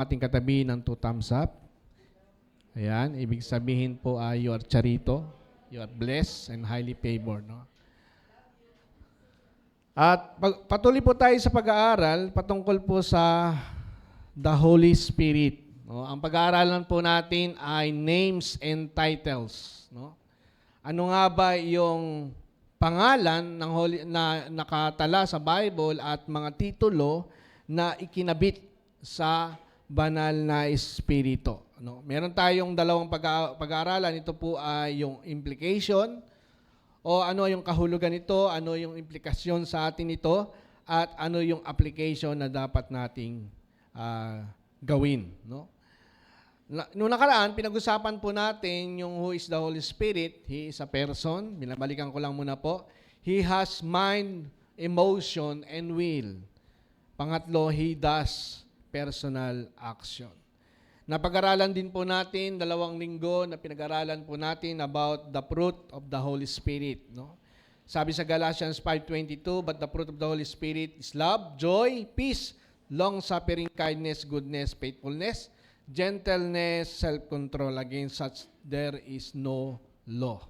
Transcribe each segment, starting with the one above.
ating katabi ng two thumbs up. Ayan, ibig sabihin po ay you are charito, you are blessed and highly favored. No? At patuloy po tayo sa pag-aaral patungkol po sa the Holy Spirit. No? Ang pag-aaralan po natin ay names and titles. No? Ano nga ba yung pangalan ng na nakatala sa Bible at mga titulo na ikinabit sa banal na espiritu. No? Meron tayong dalawang pag-aaralan. Ito po ay yung implication o ano yung kahulugan nito, ano yung implikasyon sa atin ito, at ano yung application na dapat nating gawin. No? Noong nakaraan, pinag-usapan po natin yung who is the Holy Spirit. He is a person. Binabalikan ko lang muna po. He has mind, emotion, and will. Pangatlo, he does personal action. Napag-aralan din po natin, 2 linggo na pinag-aralan po natin about the fruit of the Holy Spirit. No? Sabi sa Galatians 5:22, but the fruit of the Holy Spirit is love, joy, peace, long-suffering, kindness, goodness, faithfulness, gentleness, self-control. Against such there is no law.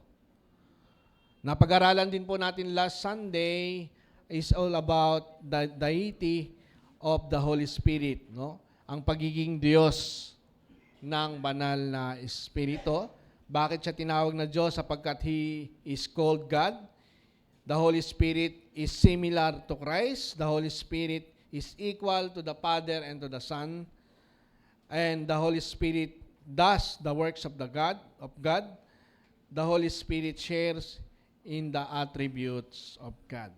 Napag-aralan din po natin last Sunday is all about the deity of the Holy Spirit, no? Ang pagiging Diyos ng banal na Espiritu. Bakit siya tinawag na Diyos? Sapagkat He is called God. The Holy Spirit is similar to Christ. The Holy Spirit is equal to the Father and to the Son. And the Holy Spirit does the works of God. The Holy Spirit shares in the attributes of God.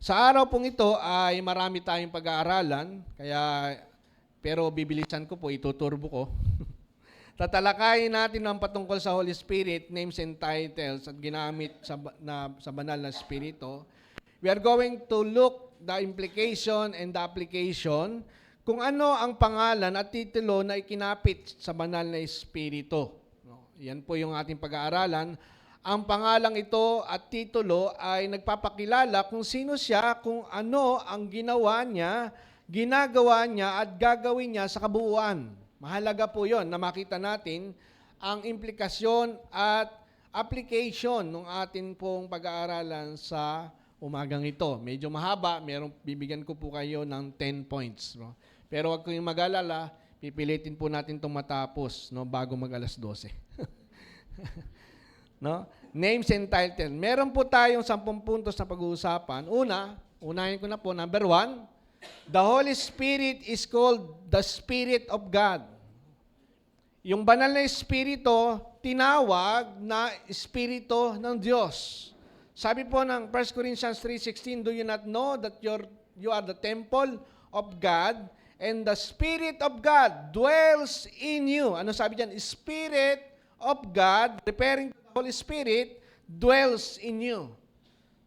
Sa araw pong ito ay marami tayong pag-aaralan, pero bibilisan ko po, ituturbo ko. Tatalakayin natin ang patungkol sa Holy Spirit, names and titles, at ginamit sa banal na Espiritu. We are going to look the implication and the application kung ano ang pangalan at titulo na ikinapit sa banal na Espiritu. Yan po yung ating pag-aaralan. Ang pangalang ito at titulo ay nagpapakilala kung sino siya, kung ano ang ginawa niya, ginagawa niya at gagawin niya sa kabuuan. Mahalaga po yon na makita natin ang implikasyon at application ng atin pong pag-aaralan sa umagang ito. Medyo mahaba, bibigyan ko po kayo ng 10 points. No? Pero huwag kayong mag-alala, pipilitin po natin itong matapos bago mag-alas 12. No? Names and title. Meron po tayong 10 puntos na pag-uusapan. Unahin ko na po, number 1, the Holy Spirit is called the Spirit of God. Yung banal na Espiritu, tinawag na Espiritu ng Diyos. Sabi po ng 1 Corinthians 3:16, do you not know that you are the temple of God and the Spirit of God dwells in you? Ano sabi diyan? Spirit of God, referring to the Holy Spirit, dwells in you.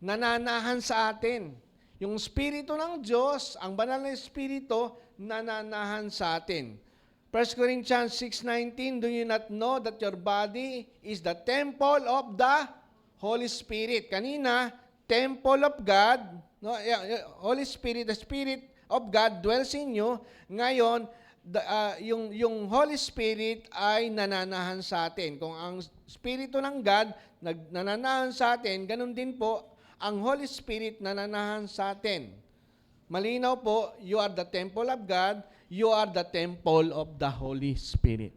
Nananahan sa atin. Yung Espiritu ng Diyos, ang banal na Espiritu, nananahan sa atin. 1 Corinthians 6:19, do you not know that your body is the temple of the Holy Spirit? Kanina, temple of God, no? Holy Spirit, the Spirit of God dwells in you. Ngayon, yung Holy Spirit ay nananahan sa atin. Kung ang Espiritu ng God nananahan sa atin, ganun din po, ang Holy Spirit nananahan sa atin. Malinaw po, you are the temple of God, you are the temple of the Holy Spirit.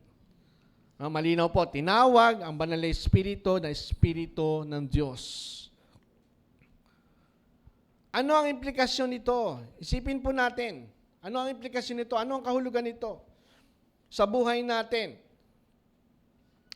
Malinaw po, tinawag ang banal na Espiritu na Espiritu ng Diyos. Ano ang implikasyon nito? Isipin po natin. Ano ang implikasyon nito? Ano ang kahulugan nito sa buhay natin?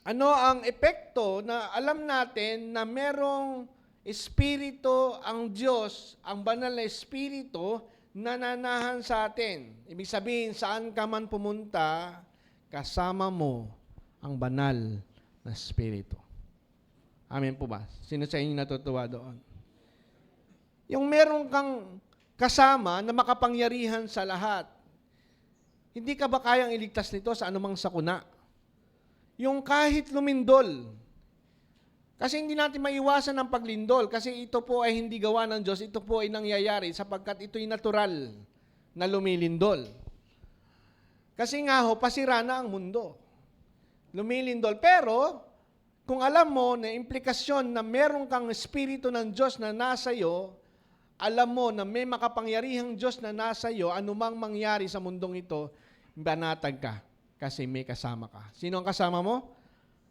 Ano ang epekto na alam natin na merong Espiritu ang Diyos, ang banal na Espiritu, nananahan sa atin? Ibig sabihin, saan ka man pumunta, kasama mo ang banal na Espiritu. Amen po ba? Sino sa inyo natutuwa doon? Yung meron kang kasama na makapangyarihan sa lahat. Hindi ka ba kayang iligtas nito sa anumang sakuna? Yung kahit lumindol. Kasi hindi natin maiwasan ang paglindol. Kasi ito po ay hindi gawa ng Diyos. Ito po ay nangyayari sapagkat ito'y natural na lumilindol. Kasi nga ho, pasira na ang mundo. Lumilindol. Pero, kung alam mo na implikasyon na meron kang Espiritu ng Diyos na nasa iyo, alam mo na may makapangyarihang Diyos na nasa iyo, anumang mangyari sa mundong ito, banatag ka kasi may kasama ka. Sino ang kasama mo?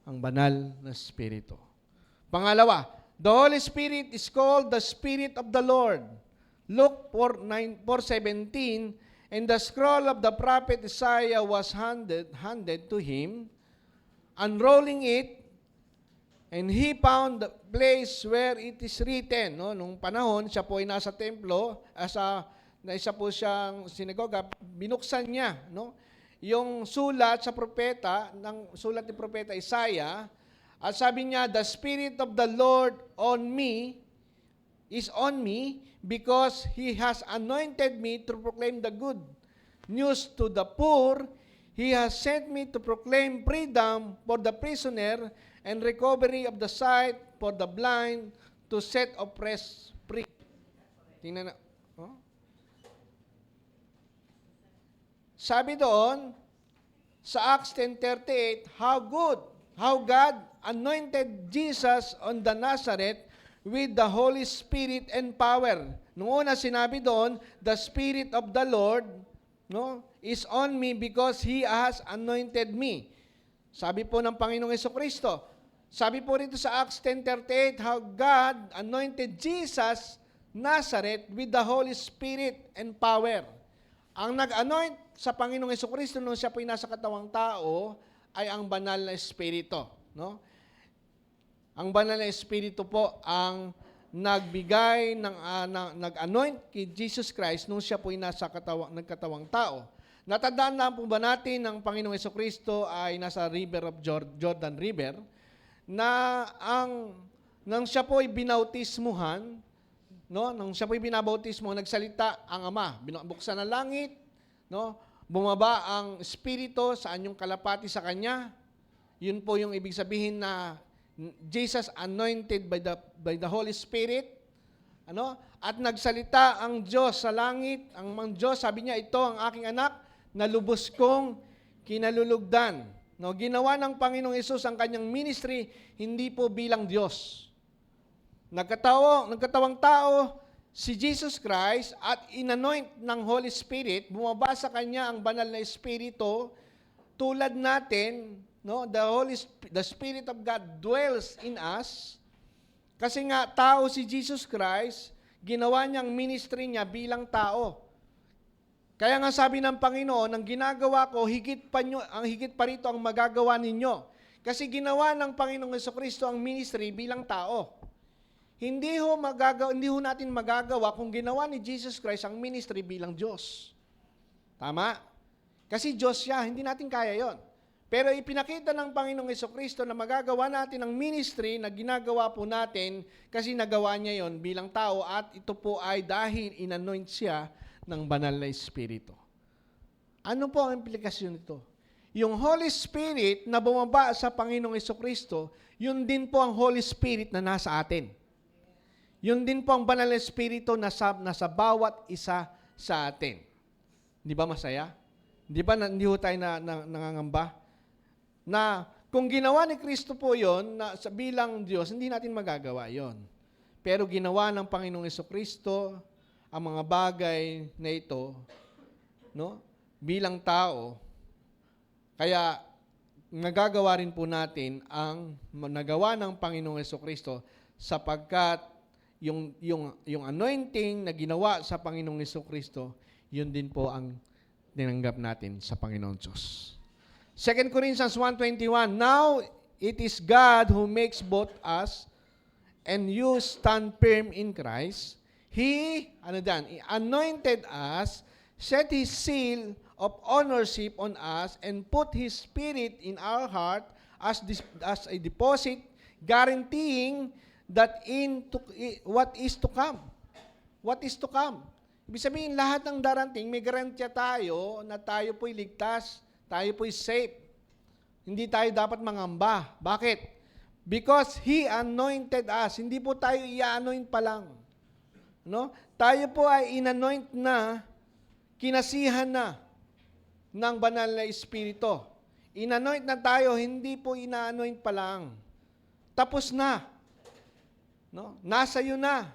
Ang banal na Espiritu. Pangalawa, the Holy Spirit is called the Spirit of the Lord. Luke 4:17, and the scroll of the prophet Isaiah was handed to him. Unrolling it, and he found the place where it is written. No? Nung panahon, siya po ay nasa templo, na isa po siyang sinagoga, binuksan niya, no? Yung sulat sa propeta, sulat ni propeta Isaiah, at sabi niya, the Spirit of the Lord is on me, because He has anointed me to proclaim the good news to the poor. He has sent me to proclaim freedom for the prisoner and recovery of the sight for the blind, to set oppressed free. Tingnan na. Oh? Sabi doon, sa Acts 10:38, how God anointed Jesus on the Nazareth with the Holy Spirit and power. Noong una sinabi doon, the Spirit of the Lord, no, is on me because He has anointed me. Sabi po ng Panginoong Jesucristo. Sabi po rito sa Acts 10:38, how God anointed Jesus Nazareth with the Holy Spirit and power. Ang nag-anoint sa Panginoong Jesucristo nung siya po'y nasa katawang tao ay ang banal na Espiritu. No? Ang banal na Espiritu po ang nagbigay, nag-anoint kay Jesus Christ nung siya po'y nasa nagkatawang tao. Natandaan na po ba natin ang Panginoong Jesucristo ay nasa River of Jordan River, na nang siya po'y binautismuhan, no? Nung siya po'y binabautismo, nagsalita ang Ama, binuksan ang langit, no? Bumaba ang Espiritu sa anyong kalapati sa Kanya. Yun po yung ibig sabihin na Jesus anointed by the Holy Spirit. Ano? At nagsalita ang Diyos sa langit, ang Diyos, sabi niya, ito ang aking anak na lubos kong kinalulugdan. No, ginawa ng Panginoong Hesus ang kanyang ministry hindi po bilang Diyos. Nagkatawang tao si Jesus Christ at inanoint ng Holy Spirit, bumaba sa kanya ang banal na Espiritu, tulad natin, no, the Spirit of God dwells in us. Kasi nga tao si Jesus Christ, ginawa niyang ministry niya bilang tao. Kaya nga sabi ng Panginoon, ang ginagawa ko, higit pa rito ang magagawa ninyo. Kasi ginawa ng Panginoong Jesucristo ang ministry bilang tao. Hindi ho natin magagawa kung ginawa ni Jesus Christ ang ministry bilang Diyos. Tama? Kasi Diyos siya, hindi natin kaya yon. Pero ipinakita ng Panginoong Jesucristo na magagawa natin ang ministry na ginagawa po natin kasi nagawa niya yon bilang tao, at ito po ay dahil inanoint siya ng banal na Espiritu. Ano po ang implikasyon nito? Yung Holy Spirit na bumaba sa Panginoong Jesucristo, yun din po ang Holy Spirit na nasa atin. Yun din po ang banal na Espiritu na nasa bawat isa sa atin. Di ba masaya? Di ba hindi ho tayo nangangamba? Na kung ginawa ni Kristo po yon na bilang Diyos, hindi natin magagawa yon. Pero ginawa ng Panginoong Jesucristo ang mga bagay na ito, no, bilang tao. Kaya nagagawa rin po natin ang nagawa ng Panginoong Jesucristo, sapagkat yung anointing na ginawa sa Panginoong Jesucristo, yun din po ang tinanggap natin sa Panginoong Diyos. 2 Corinthians 1:21, now it is God who makes both us and you stand firm in Christ. He anointed us, set His seal of ownership on us, and put His Spirit in our heart as a deposit, guaranteeing that what is to come. What is to come? Ibig sabihin, lahat ng darating, may garantiya tayo na tayo po'y ligtas, tayo po'y safe. Hindi tayo dapat mangamba. Bakit? Because He anointed us. Hindi po tayo i-anoint pa lang. No? Tayo po ay inanoint na, kinasihan na. ng banal na Espiritu. Inanoint na tayo, hindi po ina-anoint pa lang. Tapos na. No? Nasa iyo na.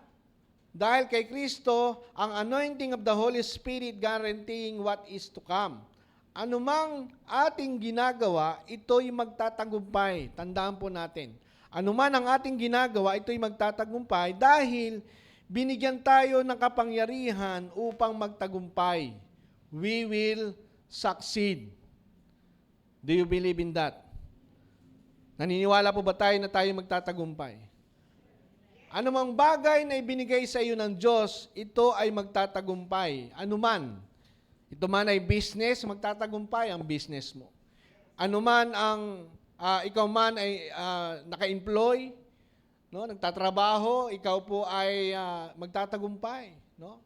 Dahil kay Kristo, ang anointing of the Holy Spirit guaranteeing what is to come. Anumang ating ginagawa, ito'y magtatagumpay. Tandaan po natin. Anuman ang ating ginagawa, ito'y magtatagumpay dahil binigyan tayo ng kapangyarihan upang magtagumpay. We will succeed. Do you believe in that? Naniniwala po ba tayo na tayo magtatagumpay? Anumang bagay na ibinigay sa iyo ng Diyos, ito ay magtatagumpay. Anuman. Ito man ay business, magtatagumpay ang business mo. Anuman ang ikaw man ay naka-employ, no, nagtatrabaho, ikaw po ay magtatagumpay, no?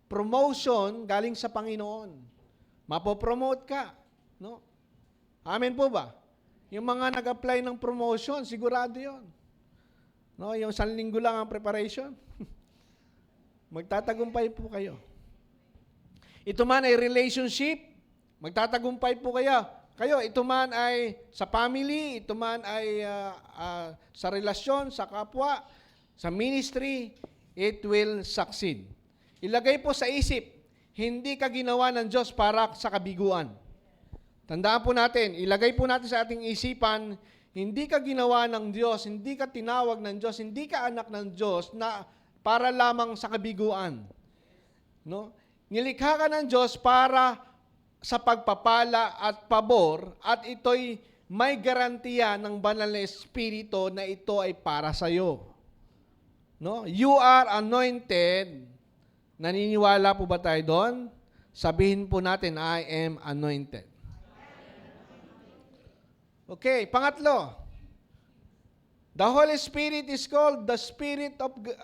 Promotion galing sa Panginoon. Mapopromote ka, no? Amen po ba? Yung mga nag-apply ng promotion, sigurado 'yon. No, yung 1 linggo lang ang preparation. Magtatagumpay po kayo. Ito man ay relationship, magtatagumpay po kayo. Ito man ay sa family, ito man ay sa relasyon, sa kapwa, sa ministry, it will succeed. Ilagay po sa isip, hindi ka ginawa ng Diyos para sa kabiguan. Tandaan po natin, ilagay po natin sa ating isipan, hindi ka ginawa ng Diyos, hindi ka tinawag ng Diyos, hindi ka anak ng Diyos na para lamang sa kabiguan. No? Nilikha ka ng Diyos para sa pagpapala at pabor at ito'y may garantiya ng banal na Espiritu na ito ay para sa iyo. No? You are anointed. Naniniwala po ba tayo doon? Sabihin po natin, I am anointed. Okay, pangatlo. The Holy Spirit is called the Spirit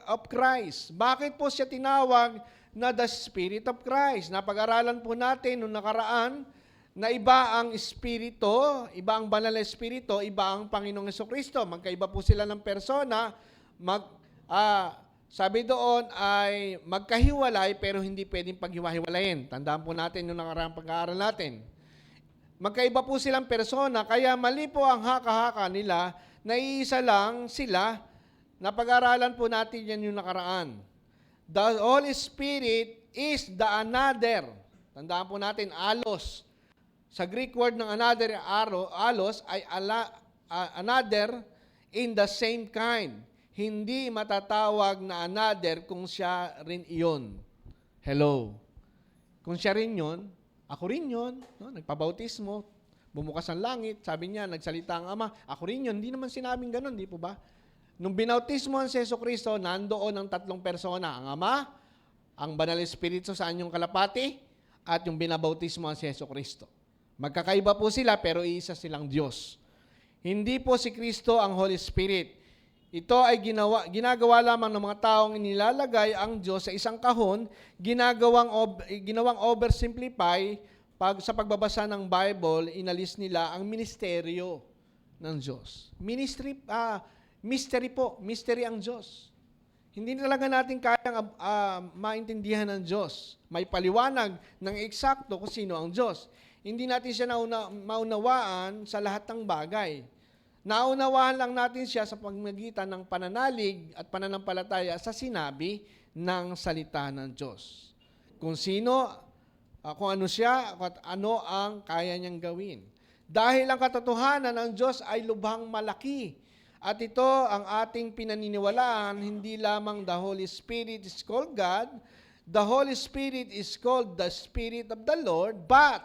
of Christ. Bakit po siya tinawag na the Spirit of Christ? Napag-aralan po natin noong nakaraan na iba ang Espiritu, iba ang banal na Espiritu, iba ang Panginoong Jesucristo. Magkaiba po sila ng persona. Sabi doon ay magkahiwalay pero hindi pwedeng paghiwa-hiwalayin. Tandaan po natin noong nakaraang pag-aaral natin. Magkaiba po silang persona, kaya mali po ang haka-haka nila, naiisa lang sila, napag-aralan po natin yan yung nakaraan. The Holy Spirit is the another. Tandaan po natin, alos. Sa Greek word ng another, alos, ay another in the same kind. Hindi matatawag na another kung siya rin iyon. Hello. Kung siya rin yun, ako rin yun, no? Nagpabautismo, bumukas ang langit, sabi niya, nagsalita ang Ama, ako rin yun. Hindi naman sinabing ganun, di po ba? Nung binautismo ang si Jesucristo, nandoon ang tatlong persona, ang Ama, ang Banal Espiritu sa anyong kalapati, at yung binabautismo ang si Jesucristo. Magkakaiba po sila, pero iisa silang Diyos. Hindi po si Kristo ang Holy Spirit. Ito ay ginagawa lamang ng mga taong inilalagay ang Diyos sa isang kahon, ginawang oversimplify, sa pagbabasa ng Bible, inalis nila ang ministeryo ng Diyos. Mystery ang Diyos. Hindi talaga natin kayang maintindihan ng Diyos. May paliwanag ng eksakto kung sino ang Diyos. Hindi natin siya maunawaan sa lahat ng bagay. Naunawahan lang natin siya sa pamamagitan ng pananalig at pananampalataya sa sinabi ng salita ng Diyos. Kung ano siya, at ano ang kaya niyang gawin. Dahil ang katotohanan ng Diyos ay lubhang malaki. At ito ang ating pinaniniwalaan, hindi lamang the Holy Spirit is called God, the Holy Spirit is called the Spirit of the Lord, but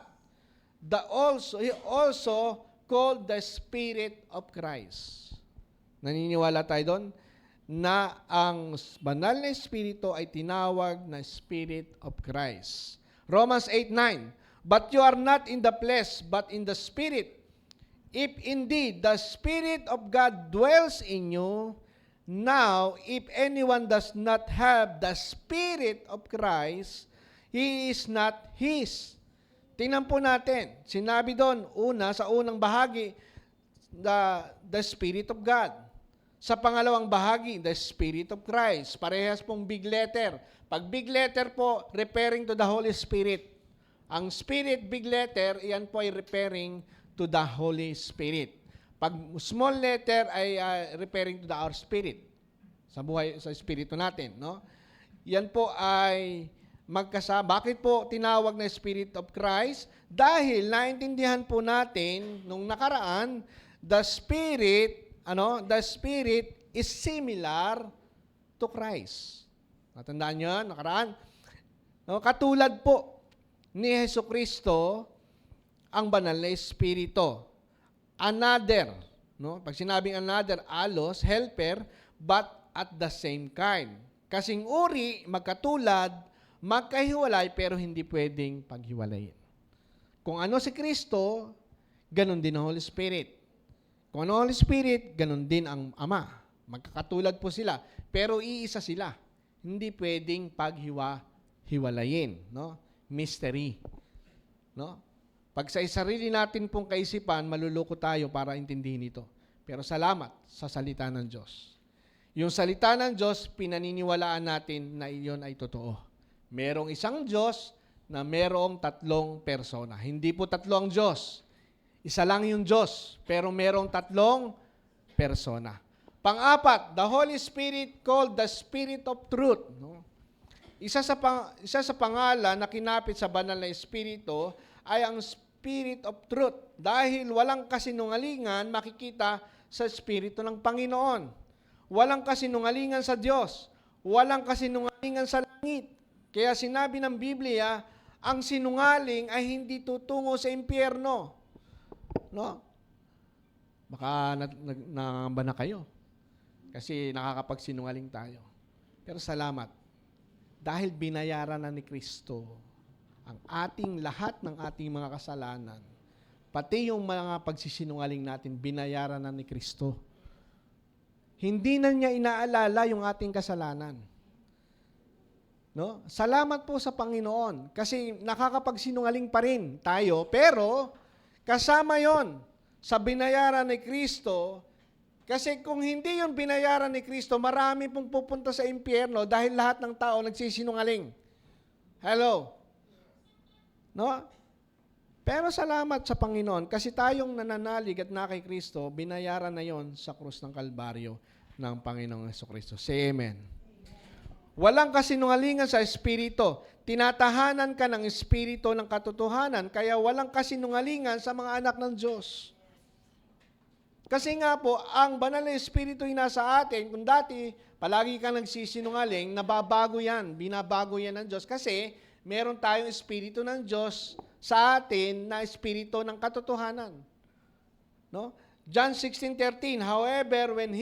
He also called the Spirit of Christ. Naniniwala tayo doon na ang banal na Espiritu ay tinawag na Spirit of Christ. Romans 8:9, but you are not in the flesh, but in the Spirit. If indeed the Spirit of God dwells in you, now if anyone does not have the Spirit of Christ, he is not His. Tingnan po natin, sinabi doon, sa unang bahagi, the Spirit of God. Sa pangalawang bahagi, the Spirit of Christ. Parehas pong big letter. Pag big letter po, referring to the Holy Spirit. Ang Spirit, big letter, iyan po ay referring to the Holy Spirit. Pag small letter ay referring to the our spirit. Sa buhay, sa espiritu natin, no? Yan po ay magkasama. Bakit po tinawag na Spirit of Christ? Dahil naintindihan po natin nung nakaraan, the Spirit is similar to Christ. Natandaan niyo yan, nakaraan? No, katulad po ni Jesucristo ang banal na Espiritu. Another, no? Pag sinabing another, alos, helper, but at the same kind. Kasing uri, magkatulad, magkahiwalay, pero hindi pwedeng paghiwalayin. Kung ano si Kristo, ganun din ang Holy Spirit. Kung ano ang Holy Spirit, ganun din ang Ama. Magkakatulad po sila, pero iisa sila. Hindi pwedeng paghiwalayin, no? Mystery, no? Pag sa sarili natin pong kaisipan, maluloko tayo para intindihin ito. Pero salamat sa salita ng Diyos. Yung salita ng Diyos, pinaniniwalaan natin na iyon ay totoo. Merong isang Diyos na merong tatlong persona. Hindi po tatlo ang Diyos. Isa lang yung Diyos, pero merong tatlong persona. Pang-apat, the Holy Spirit called the Spirit of Truth. No? Isa sa pangalan na kinapit sa banal na Espiritu ay ang Spirit of Truth. Dahil walang kasinungalingan makikita sa Espiritu ng Panginoon. Walang kasinungalingan sa Diyos. Walang kasinungalingan sa langit. Kaya sinabi ng Biblia, ang sinungaling ay hindi tutungo sa impyerno. No? Baka nangamba na kayo. Kasi nakakapagsinungaling tayo. Pero salamat. Dahil binayaran na ni Kristo ang ating lahat ng ating mga kasalanan, pati yung mga pagsisinungaling natin, binayaran na ni Kristo. Hindi na niya inaalala yung ating kasalanan. No? Salamat po sa Panginoon kasi nakakapagsinungaling pa rin tayo, pero kasama yon sa binayaran ni Kristo. Kasi kung hindi yung binayaran ni Kristo, marami pong pupunta sa impyerno dahil lahat ng tao nagsisinungaling. Hello? No? Pero salamat sa Panginoon kasi tayong nananalig at na kay Kristo, binayaran na yon sa krus ng Kalbaryo ng Panginoong Jesucristo. Say amen. Walang kasinungalingan sa Espiritu. Tinatahanan ka ng Espiritu ng katotohanan, kaya walang kasinungalingan sa mga anak ng Diyos. Kasi nga po, ang banal na Espiritu ay nasa atin. Kung dati, palagi kang nagsisinungaling, nababago yan. Binabago yan ng Diyos. Kasi, meron tayong Espiritu ng Diyos sa atin na Espiritu ng katotohanan. No? John 16:13, however, when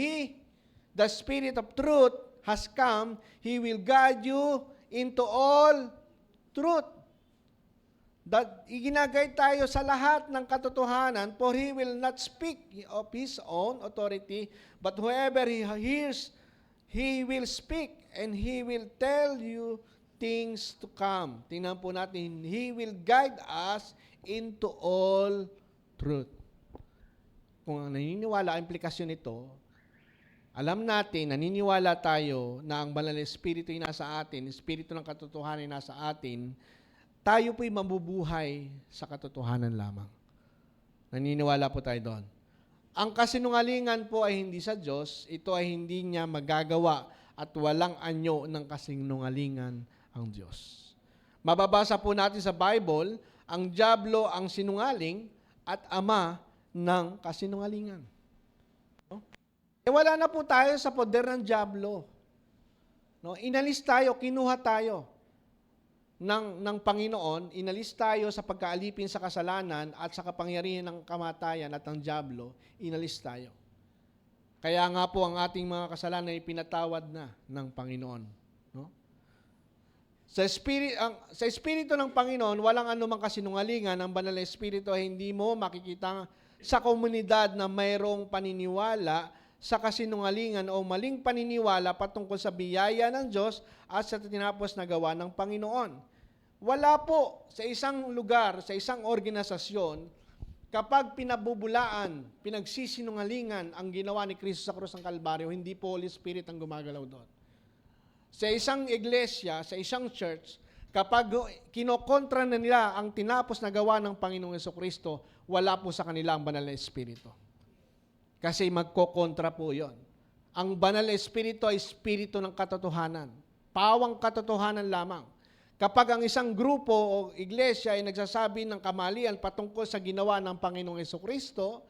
the Spirit of truth, has come, He will guide you into all truth. That iginagay tayo sa lahat ng katotohanan, for He will not speak of His own authority, but whoever He hears, He will speak, and He will tell you things to come. Tingnan po natin, He will guide us into all truth. Kung naniniwala ang implikasyon nito, alam natin, naniniwala tayo na ang banal na Espiritu ay nasa atin, Espiritu ng katotohanan ay nasa atin, tayo po'y mabubuhay sa katotohanan lamang. Naniniwala po tayo doon. Ang kasinungalingan po ay hindi sa Diyos, ito ay hindi niya magagawa at walang anyo ng kasinungalingan ang Diyos. Mababasa po natin sa Bible, ang dyablo ang sinungaling at ama ng kasinungalingan. Wala na po tayo sa poder ng dyablo. No? Inalis tayo, kinuha tayo ng Panginoon, inalis tayo sa pagkaalipin sa kasalanan at sa kapangyarihan ng kamatayan at ng dyablo, inalis tayo. Kaya nga po ang ating mga kasalanan ay pinatawad na ng Panginoon. No? Sa Espiritu ng Panginoon, walang anumang kasinungalingan. Ang banal na Espiritu ay hindi mo makikita sa komunidad na mayroong paniniwala sa kasinungalingan o maling paniniwala patungkol sa biyaya ng Diyos at sa tinapos na gawa ng Panginoon. Wala po sa isang lugar, sa isang organisasyon, kapag pinabubulaan, pinagsisinungalingan ang ginawa ni Kristo sa krus ng Kalbaryo, hindi po Holy Spirit ang gumagalaw doon. Sa isang iglesia, sa isang church, Kapag kinokontra na nila ang tinapos na gawa ng Panginoong Jesucristo, wala po sa kanila ang banal na Espiritu. Kasi magkokontra po yon. Ang banal na Espiritu ay Espiritu ng katotohanan. Pawang katotohanan lamang. Kapag ang isang grupo o iglesia ay nagsasabi ng kamalian patungkol sa ginawa ng Panginoong Jesucristo,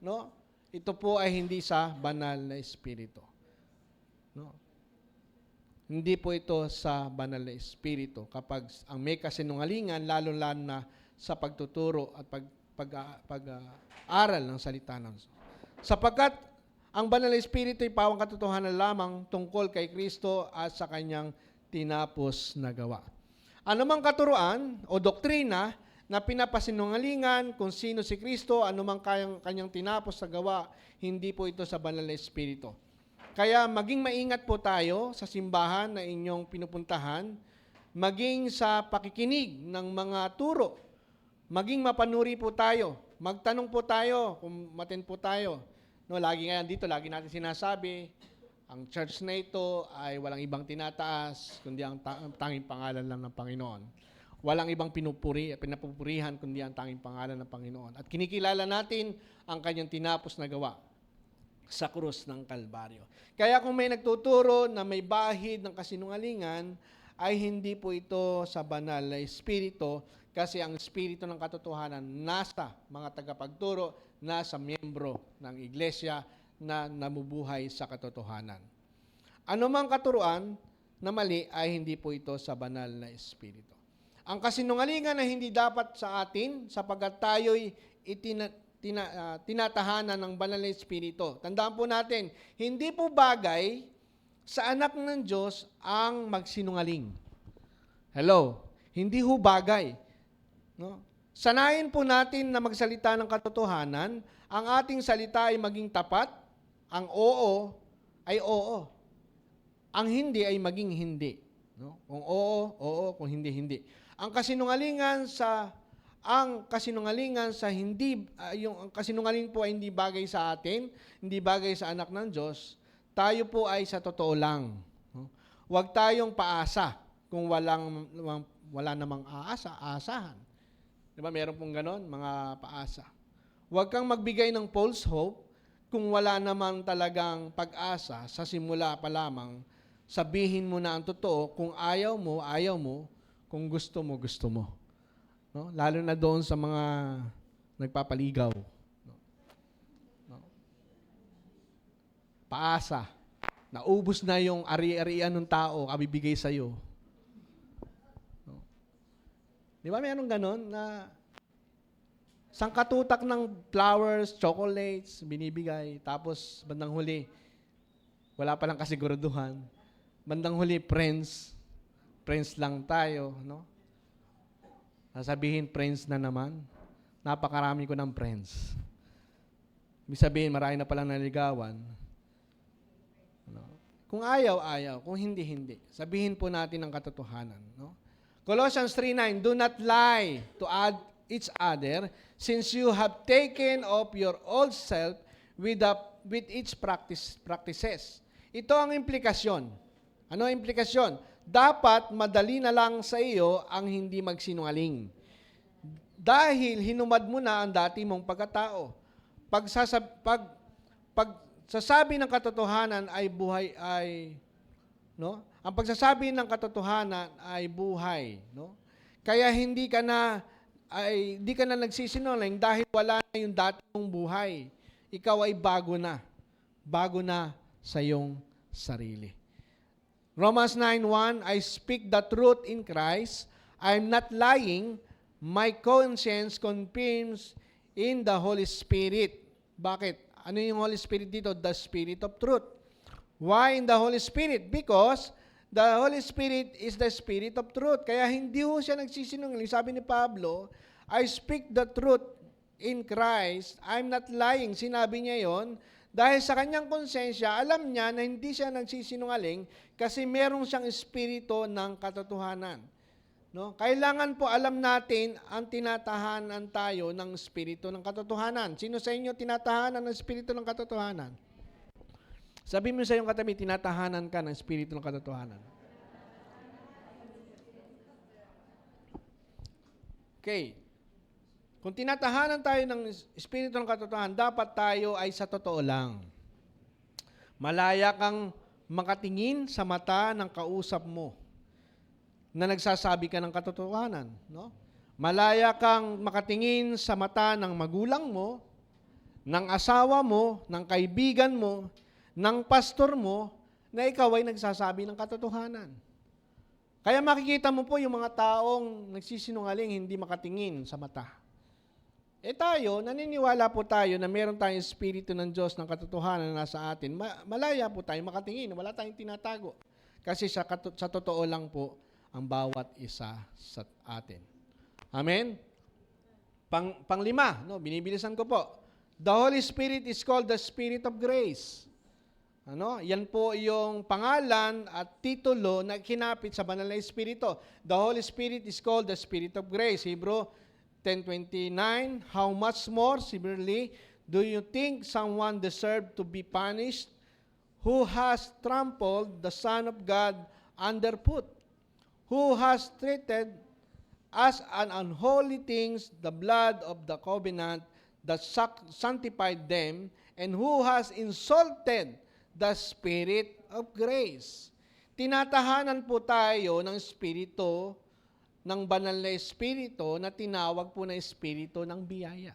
no? Ito po ay hindi sa banal na Espiritu. No? Hindi po ito sa banal na Espiritu. Kapag ang may kasinungalingan, lalo-lalo na sa pagtuturo at pag-aral ng salita ng Diyos. Sapagkat ang banal na Espiritu ay pawang katotohanan lamang tungkol kay Kristo at sa kanyang tinapos na gawa. Anumang katuruan o doktrina na pinapasinungalingan kung sino si Kristo, anumang kanyang tinapos na gawa, hindi po ito sa banal na Espiritu. Kaya maging maingat po tayo sa simbahan na inyong pinupuntahan, maging sa pakikinig ng mga turo, maging mapanuri po tayo, magtanong po tayo kung matin po tayo. No, lagi natin sinasabi, ang church na ito ay walang ibang tinataas, kundi ang tanging pangalan lang ng Panginoon. Walang ibang pinapupurihan, kundi ang tanging pangalan ng Panginoon. At kinikilala natin ang kanyang tinapos na gawa sa krus ng Kalbaryo. Kaya kung may nagtuturo na may bahid ng kasinungalingan, ay hindi po ito sa banal na Espiritu, kasi ang Espiritu ng katotohanan nasa mga tagapagturo, nasa miyembro ng iglesia na namubuhay sa katotohanan. Ano mang katuruan na mali ay hindi po ito sa banal na Espiritu. Ang kasinungalingan ay hindi dapat sa atin sapagkat tayo'y tinatahanan ng banal na Espiritu. Tandaan po natin, hindi po bagay sa anak ng Diyos ang magsinungaling. Hello? Hindi ho bagay. No? Sanayin po natin na magsalita ng katotohanan, ang ating salita ay maging tapat, ang oo ay oo. Ang hindi ay maging hindi. No? Kung oo, oo, kung hindi, hindi. Ang kasinungalingan sa hindi, yung kasinungaling po ay hindi bagay sa atin, hindi bagay sa anak ng Diyos, tayo po ay sa totoo lang. No? Huwag tayong paasa kung wala namang aasahan. Di ba, meron pong ganon, mga paasa. Huwag kang magbigay ng false hope kung wala naman talagang pag-asa sa simula pa lamang. Sabihin mo na ang totoo, kung ayaw mo, ayaw mo, kung gusto mo, gusto mo. No? Lalo na doon sa mga nagpapaligaw. No? No? Paasa. Naubos na yung ari-arian ng tao, kabibigay sa'yo. Di ba mayroong ganon na sangkatutak ng flowers, chocolates, binibigay, tapos bandang huli, wala palang kasiguraduhan. Bandang huli, friends lang tayo, no? Sasabihin, friends na naman. Napakarami ko ng friends. Ibig sabihin, marami na palang naligawan. No? Kung ayaw, ayaw. Kung hindi, hindi. Sabihin po natin ang katotohanan, no? Colossians 3:9, do not lie to each other, since you have taken off your old self with its practices. Ito ang implikasyon. Ano ang implikasyon? Dapat madali na lang sa iyo ang hindi magsinungaling. Dahil hinumad mo na ang dati mong pagkatao. Pagsasabi ng katotohanan ay buhay ay, no? Ang pagsasabi ng katotohanan ay buhay, no? Kaya hindi ka na nagsisinungaling dahil wala na yung dati mong buhay. Ikaw ay bago na sa iyong sarili. Romans 9:1, I speak the truth in Christ. I'm not lying. My conscience confirms in the Holy Spirit. Bakit? Ano yung Holy Spirit dito? The Spirit of truth. Why in the Holy Spirit? Because the Holy Spirit is the Spirit of truth. Kaya hindi ho siya nagsisinungaling. Sabi ni Pablo, I speak the truth in Christ. I'm not lying. Sinabi niya yon dahil sa kanyang konsensya, alam niya na hindi siya nagsisinungaling kasi meron siyang espiritu ng katotohanan. No? Kailangan po alam natin ang tinatahanan tayo ng espiritu ng katotohanan. Sino sa inyo tinatahanan ng espiritu ng katotohanan? Sabi mo sa iyong katabi, tinatahanan ka ng espiritu ng katotohanan. Okay. Kung tinatahanan tayo ng Espiritu ng katotohanan, dapat tayo ay sa totoo lang. Malaya kang makatingin sa mata ng kausap mo na nagsasabi ka ng katotohanan. No? Malaya kang makatingin sa mata ng magulang mo, ng asawa mo, ng kaibigan mo, ng pastor mo, na ikaw ay nagsasabi ng katotohanan. Kaya makikita mo po yung mga taong nagsisinungaling, hindi makatingin sa mata. Tayo, naniniwala po tayo na meron tayong Espiritu ng Diyos ng katotohanan na nasa atin. Malaya po tayo makatingin, wala tayong tinatago. Kasi sa totoo lang po ang bawat isa sa atin. Amen? Panglima, binibilisan ko po. The Holy Spirit is called the Spirit of Grace. Yan po yung pangalan at titulo na kinapit sa banal na Espiritu. The Holy Spirit is called the Spirit of Grace. Hebrew 10:29, how much more severely do you think someone deserved to be punished who has trampled the Son of God underfoot, who has treated as an unholy things the blood of the covenant that sanctified them, and who has insulted the Spirit of grace. Tinatahanan po tayo ng Espiritu, ng banal na Espiritu na tinawag po na Espiritu ng biyaya.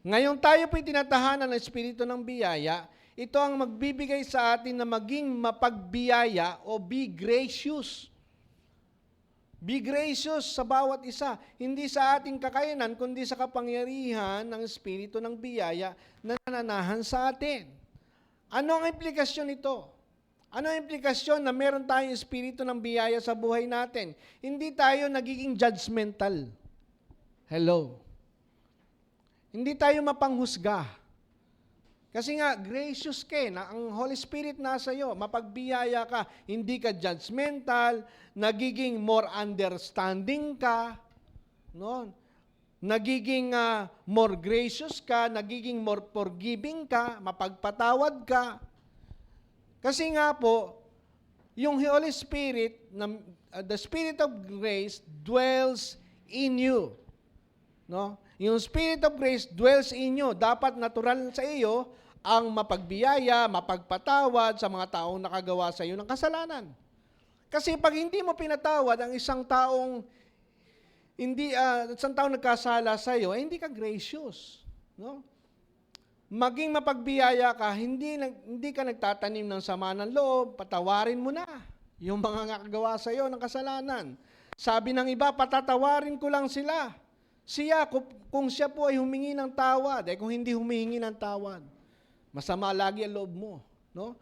Ngayon tayo po'y tinatahanan ng Espiritu ng biyaya, ito ang magbibigay sa atin na maging mapagbiyaya o be gracious. Be gracious sa bawat isa, hindi sa ating kakayanan, kundi sa kapangyarihan ng Espiritu ng biyaya na nananahan sa atin. Ano ang implikasyon nito? Ano ang implikasyon na meron tayong Espiritu ng biyaya sa buhay natin? Hindi tayo nagiging judgmental. Hello. Hindi tayo mapanghusga. Kasi nga, gracious ka na ang Holy Spirit nasa iyo, mapagbiyaya ka, hindi ka judgmental, nagiging more understanding ka, no? Nagiging more gracious ka, nagiging more forgiving ka, mapagpatawad ka. Kasi nga po, yung Holy Spirit, the Spirit of grace dwells in you. No? Yung Spirit of grace dwells in you. Dapat natural sa iyo ang mapagbiyaya, mapagpatawad sa mga taong nakagawa sa iyo ng kasalanan. Kasi pag hindi mo pinatawad ang isang taong nagkasala sa iyo, hindi ka gracious, no? Maging mapagbiyaya ka, hindi ka nagtatanim ng sama ng loob, patawarin mo na yung mga nakagawa sa iyo ng kasalanan. Sabi ng iba, patatawarin ko lang sila. Kung siya po ay humingi ng tawad, kung hindi humingi ng tawad, masama lagi ang loob mo, no?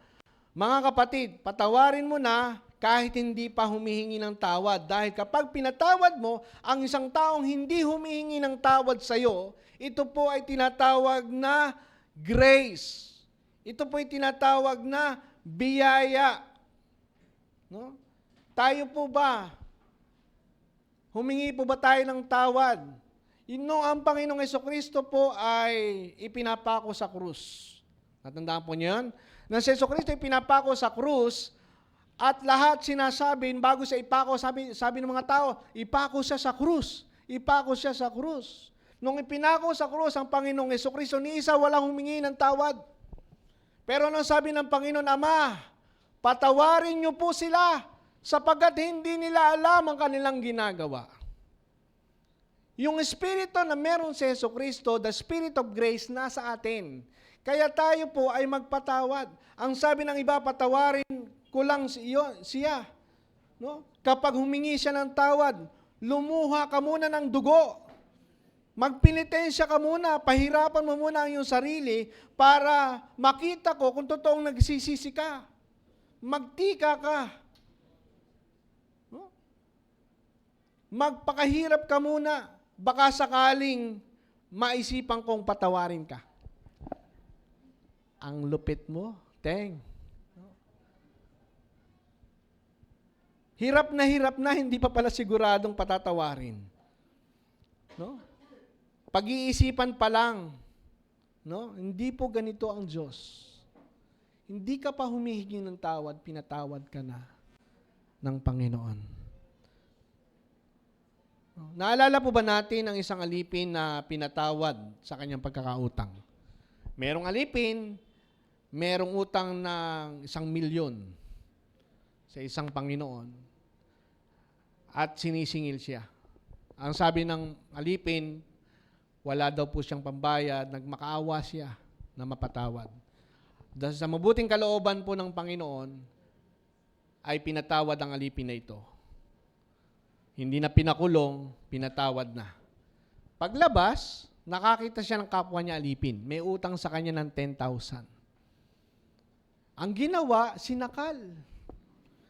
Mga kapatid, patawarin mo na kahit hindi pa humihingi ng tawad. Dahil kapag pinatawad mo, ang isang taong hindi humihingi ng tawad sa iyo, ito po ay tinatawag na grace. Ito po ay tinatawag na biyaya. No? Tayo po ba? Humingi po ba tayo ng tawad? Ang Panginoong Jesucristo po ay ipinapako sa krus. Natandaan po niyo yan? Na si Jesucristo ay pinapako sa krus, at lahat sinasabi, bago siya ipako, sabi ng mga tao, ipako siya sa krus. Ipako siya sa krus. Nung ipinako sa krus ang Panginoong Jesucristo, ni isa walang humingi ng tawad. Pero nung sabi ng Panginoon, Ama, patawarin niyo po sila sapagkat hindi nila alam ang kanilang ginagawa. Yung Espiritu na meron si Jesucristo, the Spirit of grace, nasa atin. Kaya tayo po ay magpatawad. Ang sabi ng iba, patawarin ko lang siya. No? Kapag humingi siya ng tawad, lumuha ka muna ng dugo. Magpenitensya ka muna, pahirapan mo muna ang iyong sarili para makita ko kung totoong nagsisisi ka. Magtika ka. No? Magpakahirap ka muna. Baka sakaling maisipan kong patawarin ka. Ang lupit mo, teng. Hirap na, hindi pa pala siguradong patatawarin. No? Pag-iisipan pa lang, no? Hindi po ganito ang Diyos. Hindi ka pa humihingi ng tawad, pinatawad ka na ng Panginoon. Naalala po ba natin ang isang alipin na pinatawad sa kanyang pagkakautang? Merong alipin, merong utang ng 1,000,000 sa isang Panginoon at sinisingil siya. Ang sabi ng alipin, wala daw po siyang pambayad, nagmakaawa siya na mapatawad. Dahil sa mabuting kalooban po ng Panginoon, ay pinatawad ang alipin na ito. Hindi na pinakulong, pinatawad na. Paglabas, nakakita siya ng kapwa niya alipin. May utang sa kanya ng 10,000. Ang ginawa, sinakal.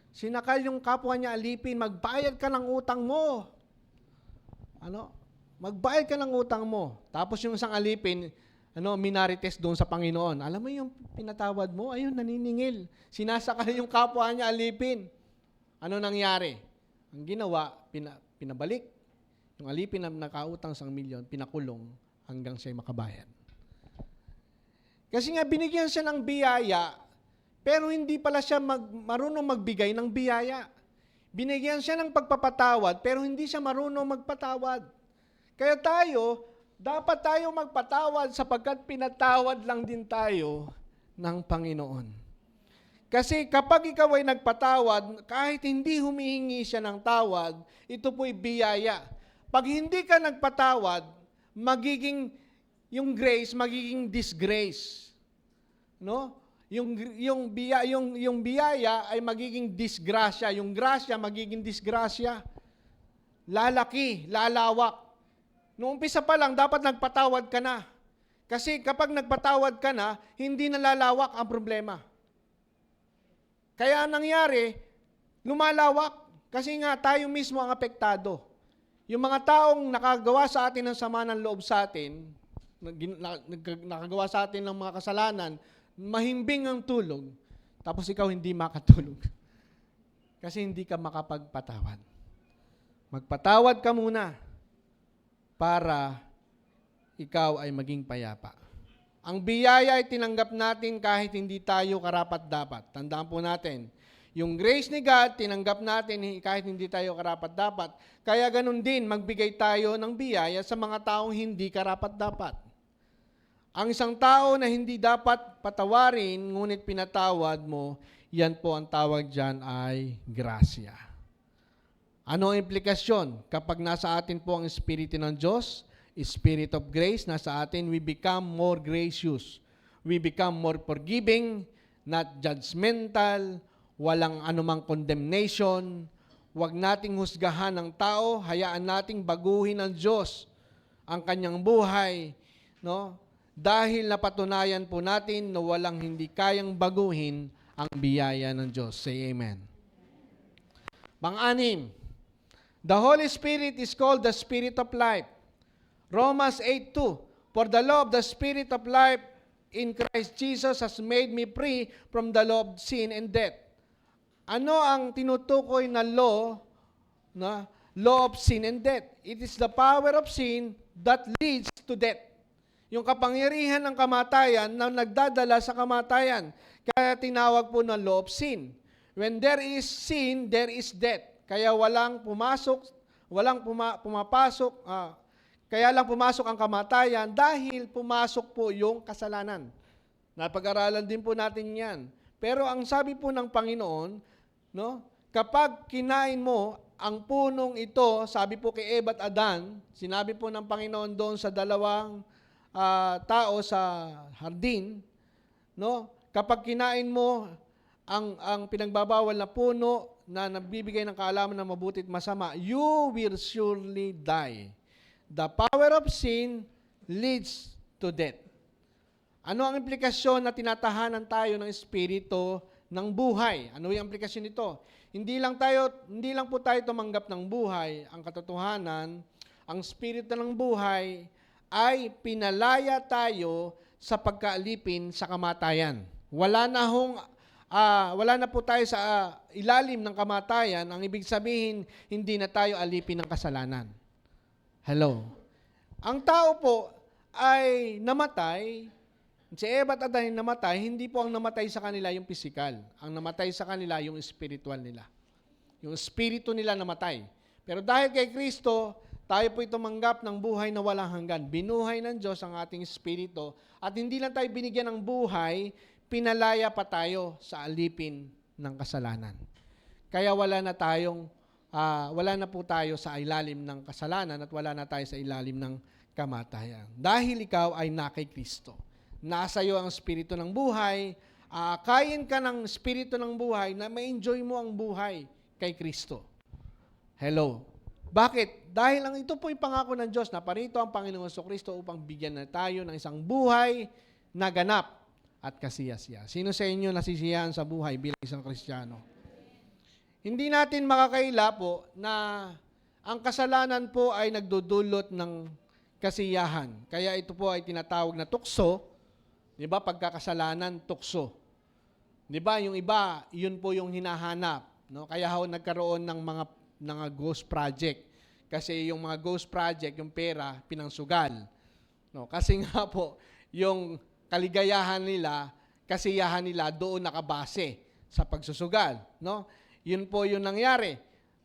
Sinakal yung kapwa niya alipin, magbayad ka ng utang mo. Magbayad ka ng utang mo. Tapos yung isang alipin, minarites doon sa Panginoon. Alam mo yung pinatawad mo? Ayun, naniningil. Sinasakal yung kapwa niya alipin. Ano nangyari? Ang ginawa, pinabalik. Yung alipin na nakautang 1,000,000, pinakulong hanggang siya'y makabayad. Kasi nga, binigyan siya ng biyaya, pero hindi pala siya marunong magbigay ng biyaya. Binigyan siya ng pagpapatawad, pero hindi siya marunong magpatawad. Kaya dapat tayo magpatawad sapagkat pinatawad lang din tayo ng Panginoon. Kasi kapag ikaw ay nagpatawad, kahit hindi humihingi siya ng tawad, ito po'y biyaya. Pag hindi ka nagpatawad, yung grace magiging disgrace. No? Yung biyaya ay magiging disgrasya, yung grasya magiging disgrasya. Lalaki, lalawak. Noong umpisa pa lang, dapat nagpatawad ka na. Kasi kapag nagpatawad ka na, hindi nalalawak ang problema. Kaya nangyari, lumalawak. Kasi nga, tayo mismo ang apektado. Yung mga taong nakagawa sa atin ng sama ng loob sa atin, nakagawa sa atin ng mga kasalanan, mahimbing ang tulog, tapos ikaw hindi makatulog. Kasi hindi ka makapagpatawad. Magpatawad ka muna para ikaw ay maging payapa. Ang biyaya ay tinanggap natin kahit hindi tayo karapat-dapat. Tandaan po natin, yung grace ni God, tinanggap natin kahit hindi tayo karapat-dapat. Kaya ganun din, magbigay tayo ng biyaya sa mga taong hindi karapat-dapat. Ang isang tao na hindi dapat patawarin, ngunit pinatawad mo, yan po ang tawag dyan ay grasya. Ano ang implikasyon? Kapag nasa atin po ang Espiritu ng Diyos, Spirit of grace, nasa atin, we become more gracious. We become more forgiving, not judgmental, walang anumang condemnation. Huwag nating husgahan ng tao, hayaan nating baguhin ng Diyos ang kanyang buhay, no? Dahil napatunayan po natin na walang hindi kayang baguhin ang biyaya ng Diyos. Say amen. Pang-anim, the Holy Spirit is called the Spirit of life. Romans 8:2, for the law of the Spirit of life in Christ Jesus has made me free from the law of sin and death. Ano ang tinutukoy na law of sin and death? It is the power of sin that leads to death. Yung kapangyarihan ng kamatayan na nagdadala sa kamatayan. Kaya tinawag po na law of sin. When there is sin, there is death. Kaya kaya lang pumasok ang kamatayan dahil pumasok po yung kasalanan. Napag-aralan din po natin yan. Pero ang sabi po ng Panginoon, kapag kinain mo ang punong ito, sabi po kay Eva at Adan, sinabi po ng Panginoon doon sa dalawang tao sa hardin, kapag kinain mo ang pinagbabawal na puno na nagbibigay ng kaalaman na mabuti at masama, you will surely die. The power of sin leads to death. Ano ang implikasyon na tinatahanan tayo ng Espiritu ng buhay? Ano yung implikasyon nito? Hindi lang po tayo tumanggap ng buhay. Ang katotohanan, ang Espiritu ng buhay ay pinalaya tayo sa pagkaalipin sa kamatayan. Wala na po tayo sa ilalim ng kamatayan. Ang ibig sabihin, hindi na tayo alipin ng kasalanan. Hello. Ang tao po ay namatay, si Eva at Adan namatay, hindi po ang namatay sa kanila yung physical. Ang namatay sa kanila yung spiritual nila. Yung espiritu nila namatay. Pero dahil kay Kristo, tayo po'y tumanggap ng buhay na walang hanggan. Binuhay ng Diyos ang ating espiritu at hindi lang tayo binigyan ng buhay, pinalaya pa tayo sa alipin ng kasalanan. Kaya wala na po tayo sa ilalim ng kasalanan at wala na tayo sa ilalim ng kamatayan. Dahil ikaw ay na kay Kristo. Nasa iyo ang espiritu ng buhay, kain ka ng espiritu ng buhay na ma-enjoy mo ang buhay kay Kristo. Hello. Bakit? Dahil ang ito po'y pangako ng Diyos na parito ang Panginoong Kristo upang bigyan na tayo ng isang buhay na ganap at kasiyasiya. Sino sa inyo nasisiyahan sa buhay bilang isang Kristiyano? Hindi natin makakaila po na ang kasalanan po ay nagdudulot ng kasiyahan. Kaya ito po ay tinatawag na tukso. Di ba? Pagkakasalanan, tukso. Di ba? Yung iba, yun po yung hinahanap. No? Kaya nagkaroon ng mga ghost project. Kasi yung mga ghost project, yung pera, pinangsugal. No? Kasi nga po, yung kaligayahan nila, kasiyahan nila doon nakabase sa pagsusugal. No? Yun po yung nangyari.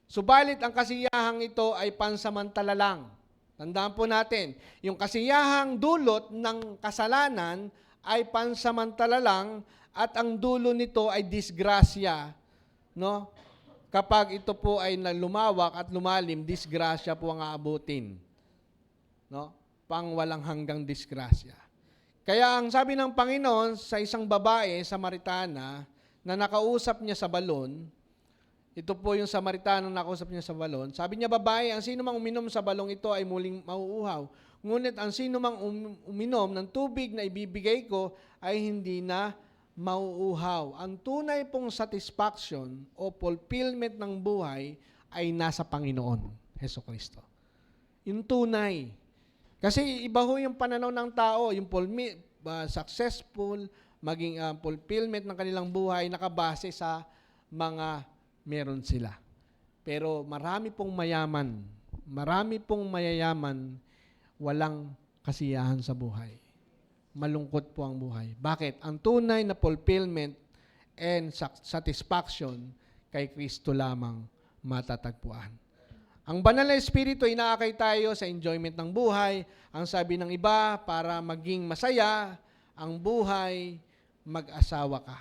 Subalit ang kasiyahang ito ay pansamantala lang. Tandaan po natin, yung kasiyahang dulot ng kasalanan ay pansamantala lang at ang dulo nito ay disgrasya. No? Kapag ito po ay lumawak at lumalim, disgrasya po ang aabutin. No? Pangwalang hanggang disgrasya. Kaya ang sabi ng Panginoon sa isang babae, Samaritana, na nakausap niya sa balon, ito po yung Samaritano na nakausap niya sa balon, sabi niya, babae, ang sino mang uminom sa balong ito ay muling mauuhaw. Ngunit ang sino mang uminom ng tubig na ibibigay ko ay hindi na mauuhaw. Ang tunay pong satisfaction o fulfillment ng buhay ay nasa Panginoon, Hesukristo. Yung tunay. Kasi iba ho yung pananaw ng tao, yung successful, maging fulfillment ng kanilang buhay nakabase sa mga meron sila. Pero marami pong mayayaman, walang kasiyahan sa buhay. Malungkot po ang buhay. Bakit? Ang tunay na fulfillment and satisfaction kay Kristo lamang matatagpuan. Ang banal na espiritu, inaakay tayo sa enjoyment ng buhay. Ang sabi ng iba, para maging masaya ang buhay, mag-asawa ka.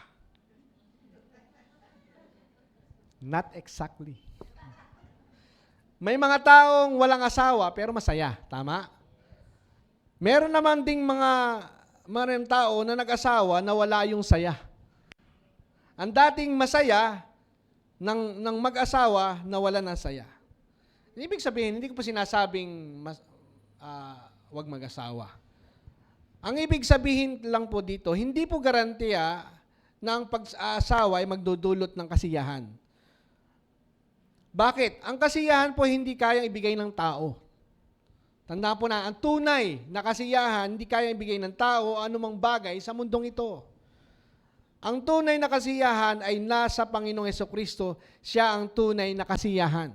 Not exactly. May mga taong walang asawa pero masaya. Tama? Meron naman ding mga tao na nag-asawa na wala yung saya. Ang dating masaya ng mag-asawa na wala ng saya. Ibig sabihin, hindi ko po sinasabing wag mag-asawa. Ang ibig sabihin lang po dito, hindi po garantiya na ang pag-asawa ay magdudulot ng kasiyahan. Bakit? Ang kasiyahan po hindi kayang ibigay ng tao. Tandaan po na, ang tunay na kasiyahan hindi kayang ibigay ng tao o anumang bagay sa mundong ito. Ang tunay na kasiyahan ay nasa Panginoong Hesukristo. Siya ang tunay na kasiyahan.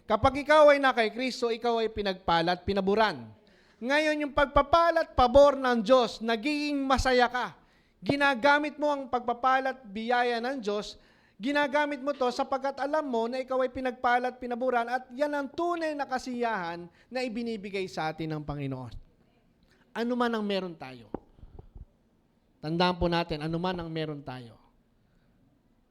Kapag ikaw ay na kay Kristo, ikaw ay pinagpalat, pinaburan. Ngayon, yung pagpapalat, pabor ng Diyos, nagiging masaya ka. Ginagamit mo ang pagpapalat, biyaya ng Diyos, ginagamit mo to sapagkat alam mo na ikaw ay pinagpalat, pinaburan, at yan ang tunay na kasiyahan na ibinibigay sa atin ng Panginoon. Ano man ang meron tayo. Tandaan po natin, ano man ang meron tayo.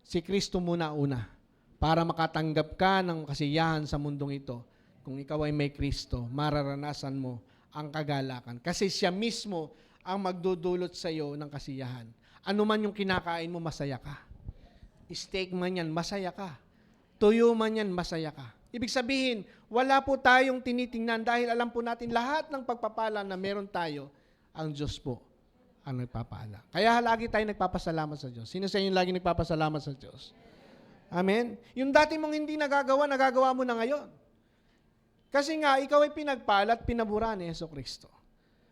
Si Kristo muna una. Para makatanggap ka ng kasiyahan sa mundong ito, kung ikaw ay may Kristo, mararanasan mo ang kagalakan. Kasi siya mismo ang magdudulot sa iyo ng kasiyahan. Ano man yung kinakain mo, masaya ka. Steak man yan, masaya ka. Tuyo man yan, masaya ka. Ibig sabihin, wala po tayong tinitingnan dahil alam po natin lahat ng pagpapala na meron tayo, ang Diyos po ang nagpapala. Kaya lagi tayo nagpapasalamat sa Diyos. Sino sa inyo lagi nagpapasalamat sa Diyos? Amen? Yung dati mong hindi nagagawa mo na ngayon. Kasi nga, ikaw ay pinagpalat, pinaburan ni Hesukristo.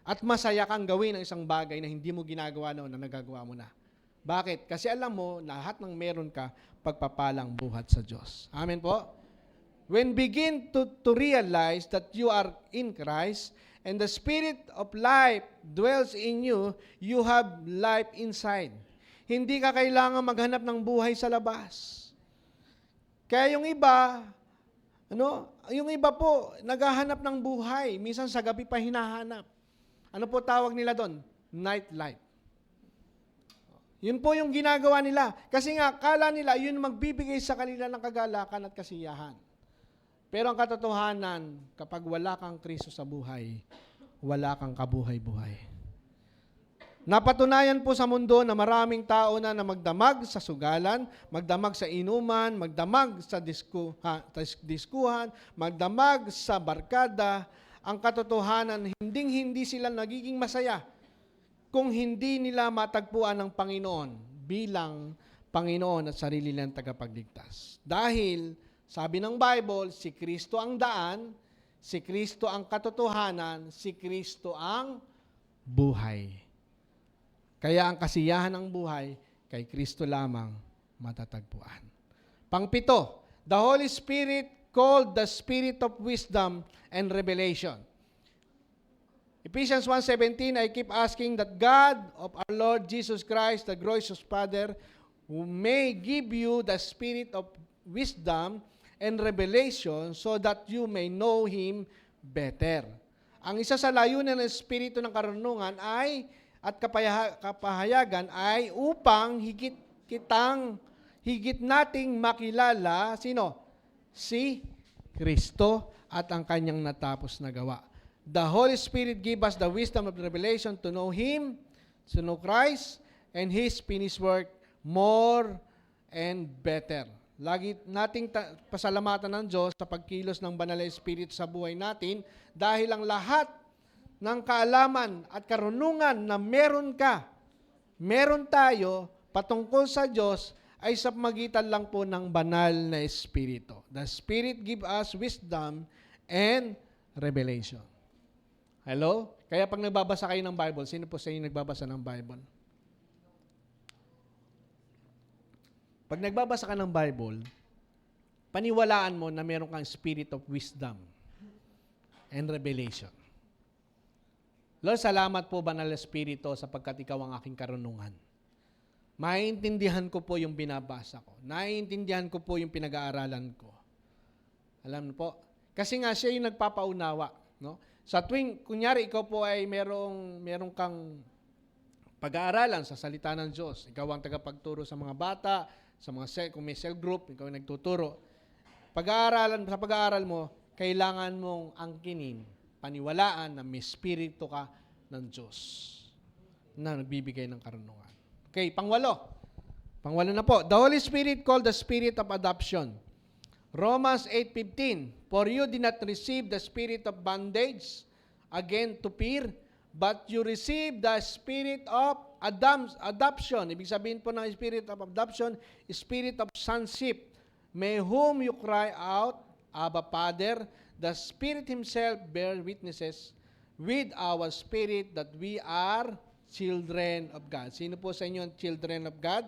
At masaya kang gawin ang isang bagay na hindi mo ginagawa noon na nagagawa mo na. Bakit? Kasi alam mo, lahat ng meron ka, pagpapalang buhat sa Diyos. Amen po? When begin to realize that you are in Christ and the Spirit of life dwells in you, you have life inside. Hindi ka kailangan maghanap ng buhay sa labas. Kaya yung iba, Yung iba po, naghahanap ng buhay. Minsan sa gabi pa hinahanap. Ano po tawag nila doon? Nightlife. Yun po yung ginagawa nila. Kasi nga, kala nila, yun magbibigay sa kanila ng kagalakan at kasiyahan. Pero ang katotohanan, kapag wala kang Kristo sa buhay, wala kang kabuhay-buhay. Napatunayan po sa mundo na maraming tao na magdamag sa sugalan, magdamag sa inuman, magdamag sa diskuhan, magdamag sa barkada. Ang katotohanan, hindi sila nagiging masaya kung hindi nila matagpuan ng Panginoon bilang Panginoon at sarili nilang tagapagligtas. Dahil, sabi ng Bible, si Kristo ang daan, si Kristo ang katotohanan, si Kristo ang buhay. Kaya ang kasiyahan ng buhay, kay Kristo lamang matatagpuan. Pangpito, the Holy Spirit called the Spirit of Wisdom and Revelation. Ephesians 1:17, I keep asking that God of our Lord Jesus Christ, the gracious Father, who may give you the spirit of wisdom and revelation so that you may know Him better. Ang isa sa layunin ng Espiritu ng karunungan at kapahayagan ay upang higit nating makilala, sino? Si Kristo at ang kanyang natapos na gawa. The Holy Spirit give us the wisdom of revelation to know Him, to know Christ, and His finished work more and better. Lagi nating pasalamatan ng Diyos sa pagkilos ng Banal na Espiritu sa buhay natin dahil ang lahat ng kaalaman at karunungan na meron tayo patungkol sa Diyos ay sa pamagitan lang po ng Banal na Espiritu. The Spirit give us wisdom and revelation. Hello? Kaya pag nagbabasa kayo ng Bible, sino po sa inyo nagbabasa ng Bible? Pag nagbabasa ka ng Bible, paniwalaan mo na meron kang spirit of wisdom and revelation. Lord, salamat po, Banal na Espiritu, sapagkat ikaw ang aking karunungan. Maiintindihan ko po yung binabasa ko. Naiintindihan ko po yung pinag-aaralan ko. Alam mo po? Kasi nga siya yung nagpapaunawa. No? Sa tuwing, kunyari, ikaw po ay merong kang pag-aaralan sa salita ng Diyos. Ikaw ang tagapagturo sa mga bata, kung may cell group, ikaw ang nagtuturo. Sa pag-aaral mo, kailangan mong angkinin, paniwalaan na may spirito ka ng Diyos na nagbibigay ng karunungan. Okay, pangwalo na po. The Holy Spirit called the spirit of adoption. Romans 8:15, for you did not receive the spirit of bondage again to fear, but you received the spirit of adoption. Ibig sabihin po ng spirit of adoption, spirit of sonship, may whom you cry out, Abba, Father. The Spirit Himself bear witnesses with our spirit that we are children of God. Sino po sa inyo ang children of God?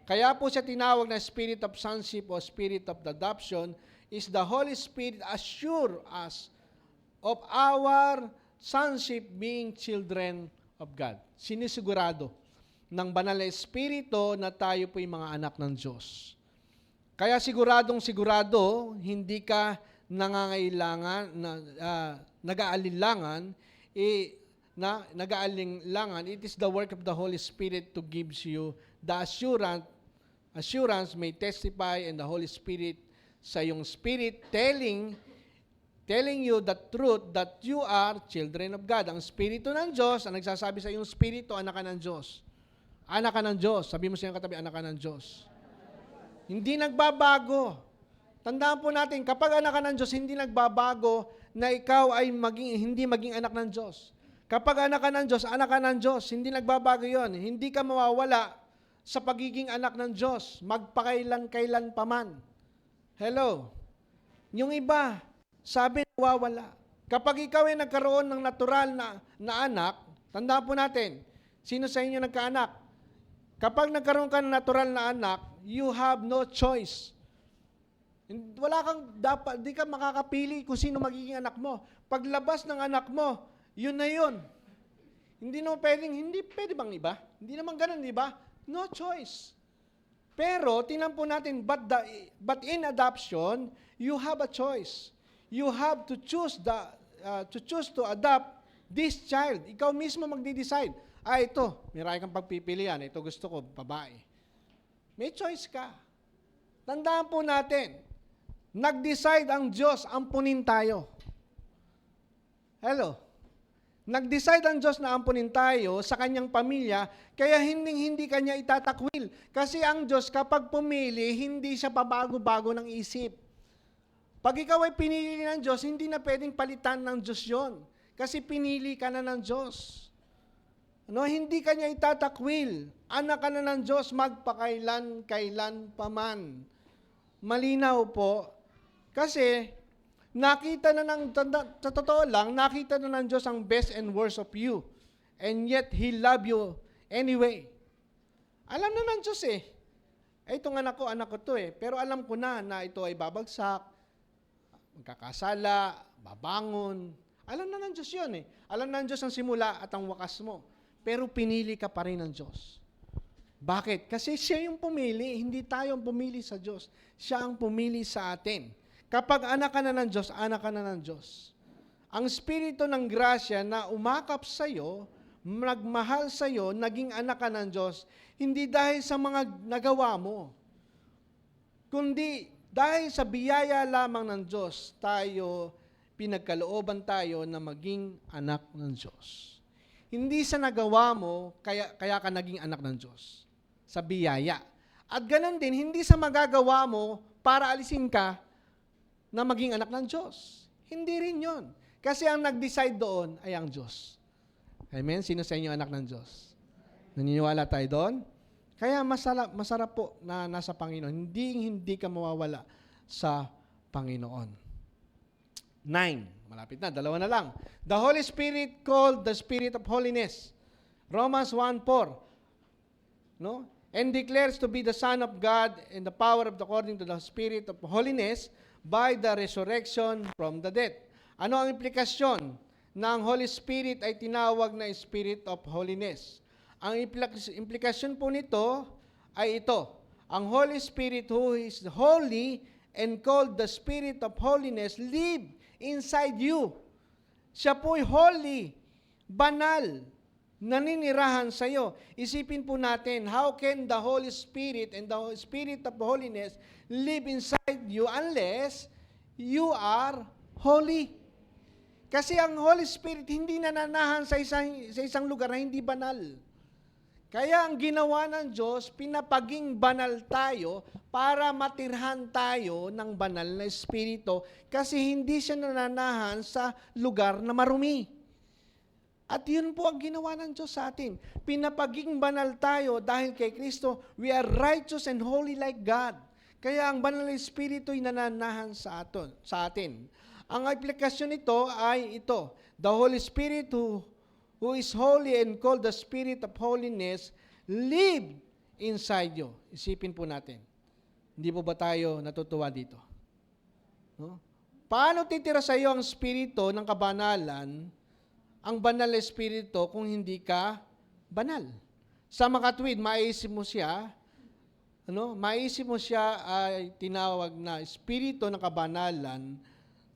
Kaya po siya tinawag na spirit of sonship o spirit of adoption is the Holy Spirit assure us of our sonship being children of God. Sinisigurado ng Banal na Espiritu na tayo po yung mga anak ng Diyos. Kaya siguradong-sigurado, hindi ka nag-aalinlangan, it is the work of the Holy Spirit to give you the assurance may testify and the Holy Spirit sa iyong spirit telling you the truth that you are children of God. Ang Espiritu ng Diyos, ang nagsasabi sa iyong Espiritu, anak ka ng Diyos. Anak ka ng Diyos. Sabi mo sa iyong katabi, anak ka ng Diyos. Hindi nagbabago. Tandaan po natin, kapag anak ka ng Diyos, hindi nagbabago na ikaw ay hindi maging anak ng Diyos. Kapag anak ka ng Diyos, anak ka ng Diyos. Hindi nagbabago yon. Hindi ka mawawala sa pagiging anak ng Diyos. Magpakailan-kailan pa man. Hello? Yung iba, sabi nawawala. Kapag ikaw ay nagkaroon ng natural na anak, tandaan po natin, sino sa inyo nagkaanak? Kapag nagkaroon ka ng natural na anak, you have no choice. Di ka makakapili kung sino magiging anak mo. Paglabas ng anak mo, yun na yun. Hindi pwede bang iba? Hindi naman ganun, di ba? No choice. Pero, tingnan po natin, but in adoption, you have a choice. You have to choose to adopt this child. Ikaw mismo magde-decide. Ito, meron kang pagpipilian. Ito gusto ko, babae. May choice ka. Tandaan po natin, nag-decide ang Diyos, ampunin tayo. Hello? Nag-decide ang Diyos na ampunin tayo sa kanyang pamilya, kaya hindi kanya itatakwil. Kasi ang Diyos, kapag pumili, hindi siya pabago-bago ng isip. Pag ikaw ay pinili ng Diyos, hindi na pwedeng palitan ng Diyos yon. Kasi pinili ka na ng Diyos. Hindi kanya itatakwil. Anak ka na ng Diyos, magpakailan paman. Malinaw po. Kasi, nakita na sa totoo lang, nakita na ng Diyos ang best and worst of you. And yet, He love you anyway. Alam na ng Diyos eh. Itong anak ko to eh. Pero alam ko na ito ay babagsak, magkakasala, babangon. Alam na ng Diyos yun eh. Alam na ng Diyos ang simula at ang wakas mo. Pero pinili ka pa rin ng Diyos. Bakit? Kasi siya yung pumili, hindi tayo ang pumili sa Diyos. Siya ang pumili sa atin. Kapag anak ka na ng Diyos, anak ka na ng Diyos. Ang Espiritu ng grasya na umakap sa iyo, nagmahal sa iyo, naging anak ka ng Diyos, hindi dahil sa mga nagawa mo, kundi dahil sa biyaya lamang ng Diyos, pinagkalooban tayo na maging anak ng Diyos. Hindi sa nagawa mo, kaya ka naging anak ng Diyos. Sa biyaya. At ganun din, hindi sa magagawa mo para alisin ka na maging anak ng Diyos. Hindi rin yon. Kasi ang nag-decide doon ay ang Diyos. Amen? Sino sa inyo anak ng Diyos? Naniniwala tayo doon? Kaya masarap po na nasa Panginoon. Hindi ka mawawala sa Panginoon. 9. Malapit na, 2 na lang. The Holy Spirit called the Spirit of Holiness. Romans 1:4. No? And declares to be the Son of God in the power of according to the Spirit of Holiness by the resurrection from the dead. Ano ang implikasyon na ang Holy Spirit ay tinawag na Spirit of Holiness? Ang implikasyon po nito ay ito. Ang Holy Spirit who is holy and called the Spirit of Holiness live inside you. Siya po'y holy, banal, naninirahan sa iyo. Isipin po natin, how can the Holy Spirit and the Spirit of Holiness live inside you unless you are holy? Kasi ang Holy Spirit hindi nananahan sa isang lugar na hindi banal. Kaya ang ginawa ng Diyos, pinapaging banal tayo para matirhan tayo ng banal na Espiritu kasi hindi siya nananahan sa lugar na marumi. At yun po ang ginawa ng Diyos sa atin. Pinapaging banal tayo dahil kay Kristo, we are righteous and holy like God. Kaya ang banal na Espiritu ay nananahan sa atin. Ang aplikasyon nito ay ito, the Holy Spirit who is holy and called the Spirit of Holiness, live inside you. Isipin po natin. Hindi po ba tayo natutuwa dito? No? Paano titira sa iyo ang Espiritu ng kabanalan, ang banal na Espiritu, kung hindi ka banal? Sa makatwid, maisip mo siya ay tinawag na Espiritu ng kabanalan,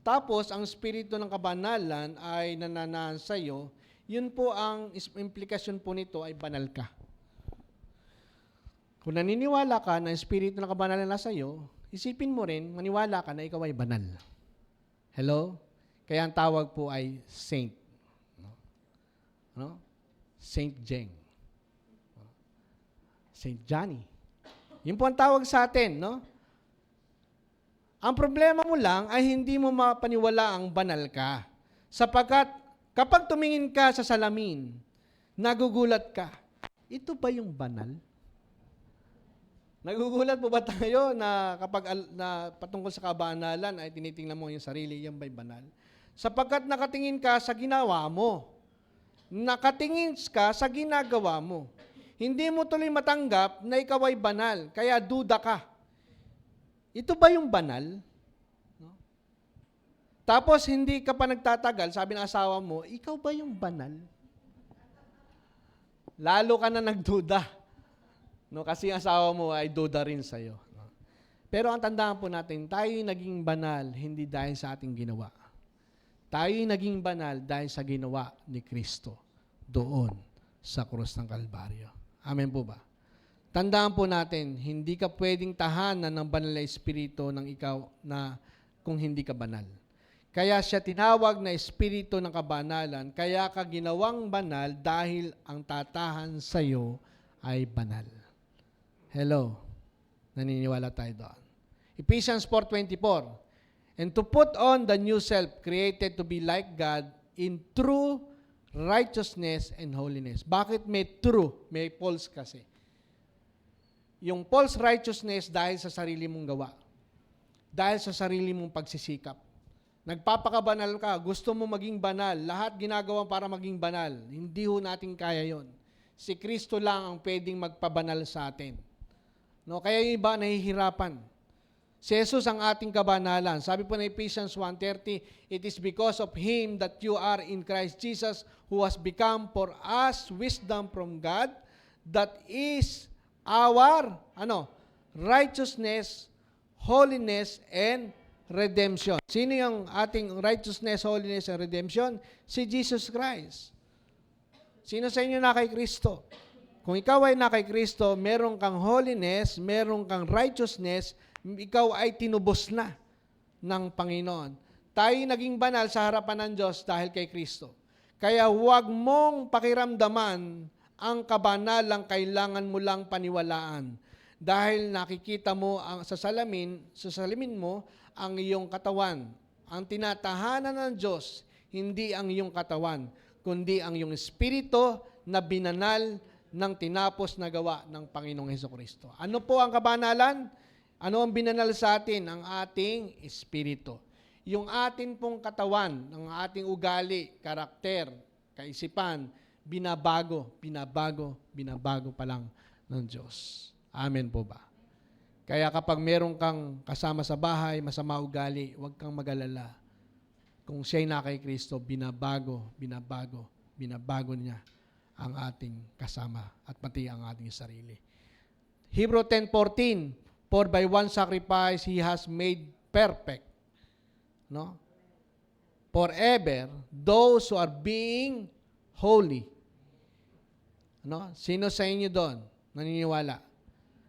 tapos ang Espiritu ng kabanalan ay nananahan sa iyo. Yun po ang implikasyon po nito ay banal ka. Kung naniniwala ka na Espiritu ng kabanalan nasa iyo, isipin mo rin, maniwala ka na ikaw ay banal. Hello? Kaya ang tawag po ay saint. No? Saint Jeng. Saint Johnny. Yun po ang tawag sa atin, no? Ang problema mo lang ay hindi mo mapaniwala ang banal ka. Sapagkat kapag tumingin ka sa salamin, nagugulat ka, ito ba yung banal? Nagugulat po ba tayo na kapag patungkol sa kabanalan ay tinitingnan mo yung sarili, yan ba'y banal? Sapagkat nakatingin ka sa ginawa mo. Nakatingin ka sa ginagawa mo. Hindi mo tuloy matanggap na ikaw ay banal, kaya duda ka. Ito ba yung banal? No? Tapos hindi ka pa nagtatagal, sabi ng asawa mo, ikaw ba yung banal? Lalo ka na nagduda. No, kasi ang asawa mo ay duda rin sa'yo. No? Pero ang tandaan po natin, tayo'y naging banal hindi dahil sa ating ginawa. Tayo'y naging banal dahil sa ginawa ni Kristo doon sa krus ng Kalbaryo. Amen po ba? Tandaan po natin, hindi ka pwedeng tahanan ng banal na espiritu ng ikaw na kung hindi ka banal. Kaya siya tinawag na espiritu ng kabanalan, kaya ka ginawang banal dahil ang tatahan sa iyo ay banal. Hello? Naniniwala tayo doon. Ephesians 4:24. And to put on the new self, created to be like God in true righteousness and holiness. Bakit may true? May false kasi. Yung false righteousness dahil sa sarili mong gawa. Dahil sa sarili mong pagsisikap. Nagpapakabanal ka, gusto mo maging banal, lahat ginagawa para maging banal. Hindi ho natin kaya yon. Si Kristo lang ang pwedeng magpabanal sa atin. No, kaya yung iba nahihirapan. Si Jesus ang ating kabanalan. Sabi po na Ephesians 1:30, it is because of Him that you are in Christ Jesus, who has become for us wisdom from God, that is our righteousness, holiness, and redemption. Sino yung ating righteousness, holiness, and redemption? Si Jesus Christ. Sino sa inyo na kay Kristo? Kung ikaw ay na kay Kristo, meron kang holiness, meron kang righteousness, ikaw ay tinubos na ng Panginoon. Tayo naging banal sa harapan ng Diyos dahil kay Kristo. Kaya huwag mong pakiramdaman ang kabanalang kailangan mo lang paniwalaan. Dahil nakikita mo sa salamin mo ang iyong katawan. Ang tinatahanan ng Diyos, hindi ang iyong katawan, kundi ang iyong espiritu na binanal ng tinapos na gawa ng Panginoong Hesukristo. Ano po ang kabanalan? Ano ang binanal sa atin? Ang ating espiritu. Yung atin pong katawan, ang ating ugali, karakter, kaisipan, binabago pa lang ng Diyos. Amen po ba? Kaya kapag meron kang kasama sa bahay, masama ugali, huwag kang mag-alala. Kung siya'y na kay Kristo, binabago niya ang ating kasama at pati ang ating sarili. Hebrew 10:14, for by one sacrifice He has made perfect, no? Forever, those who are being holy. No? Sino sa inyo doon naniniwala?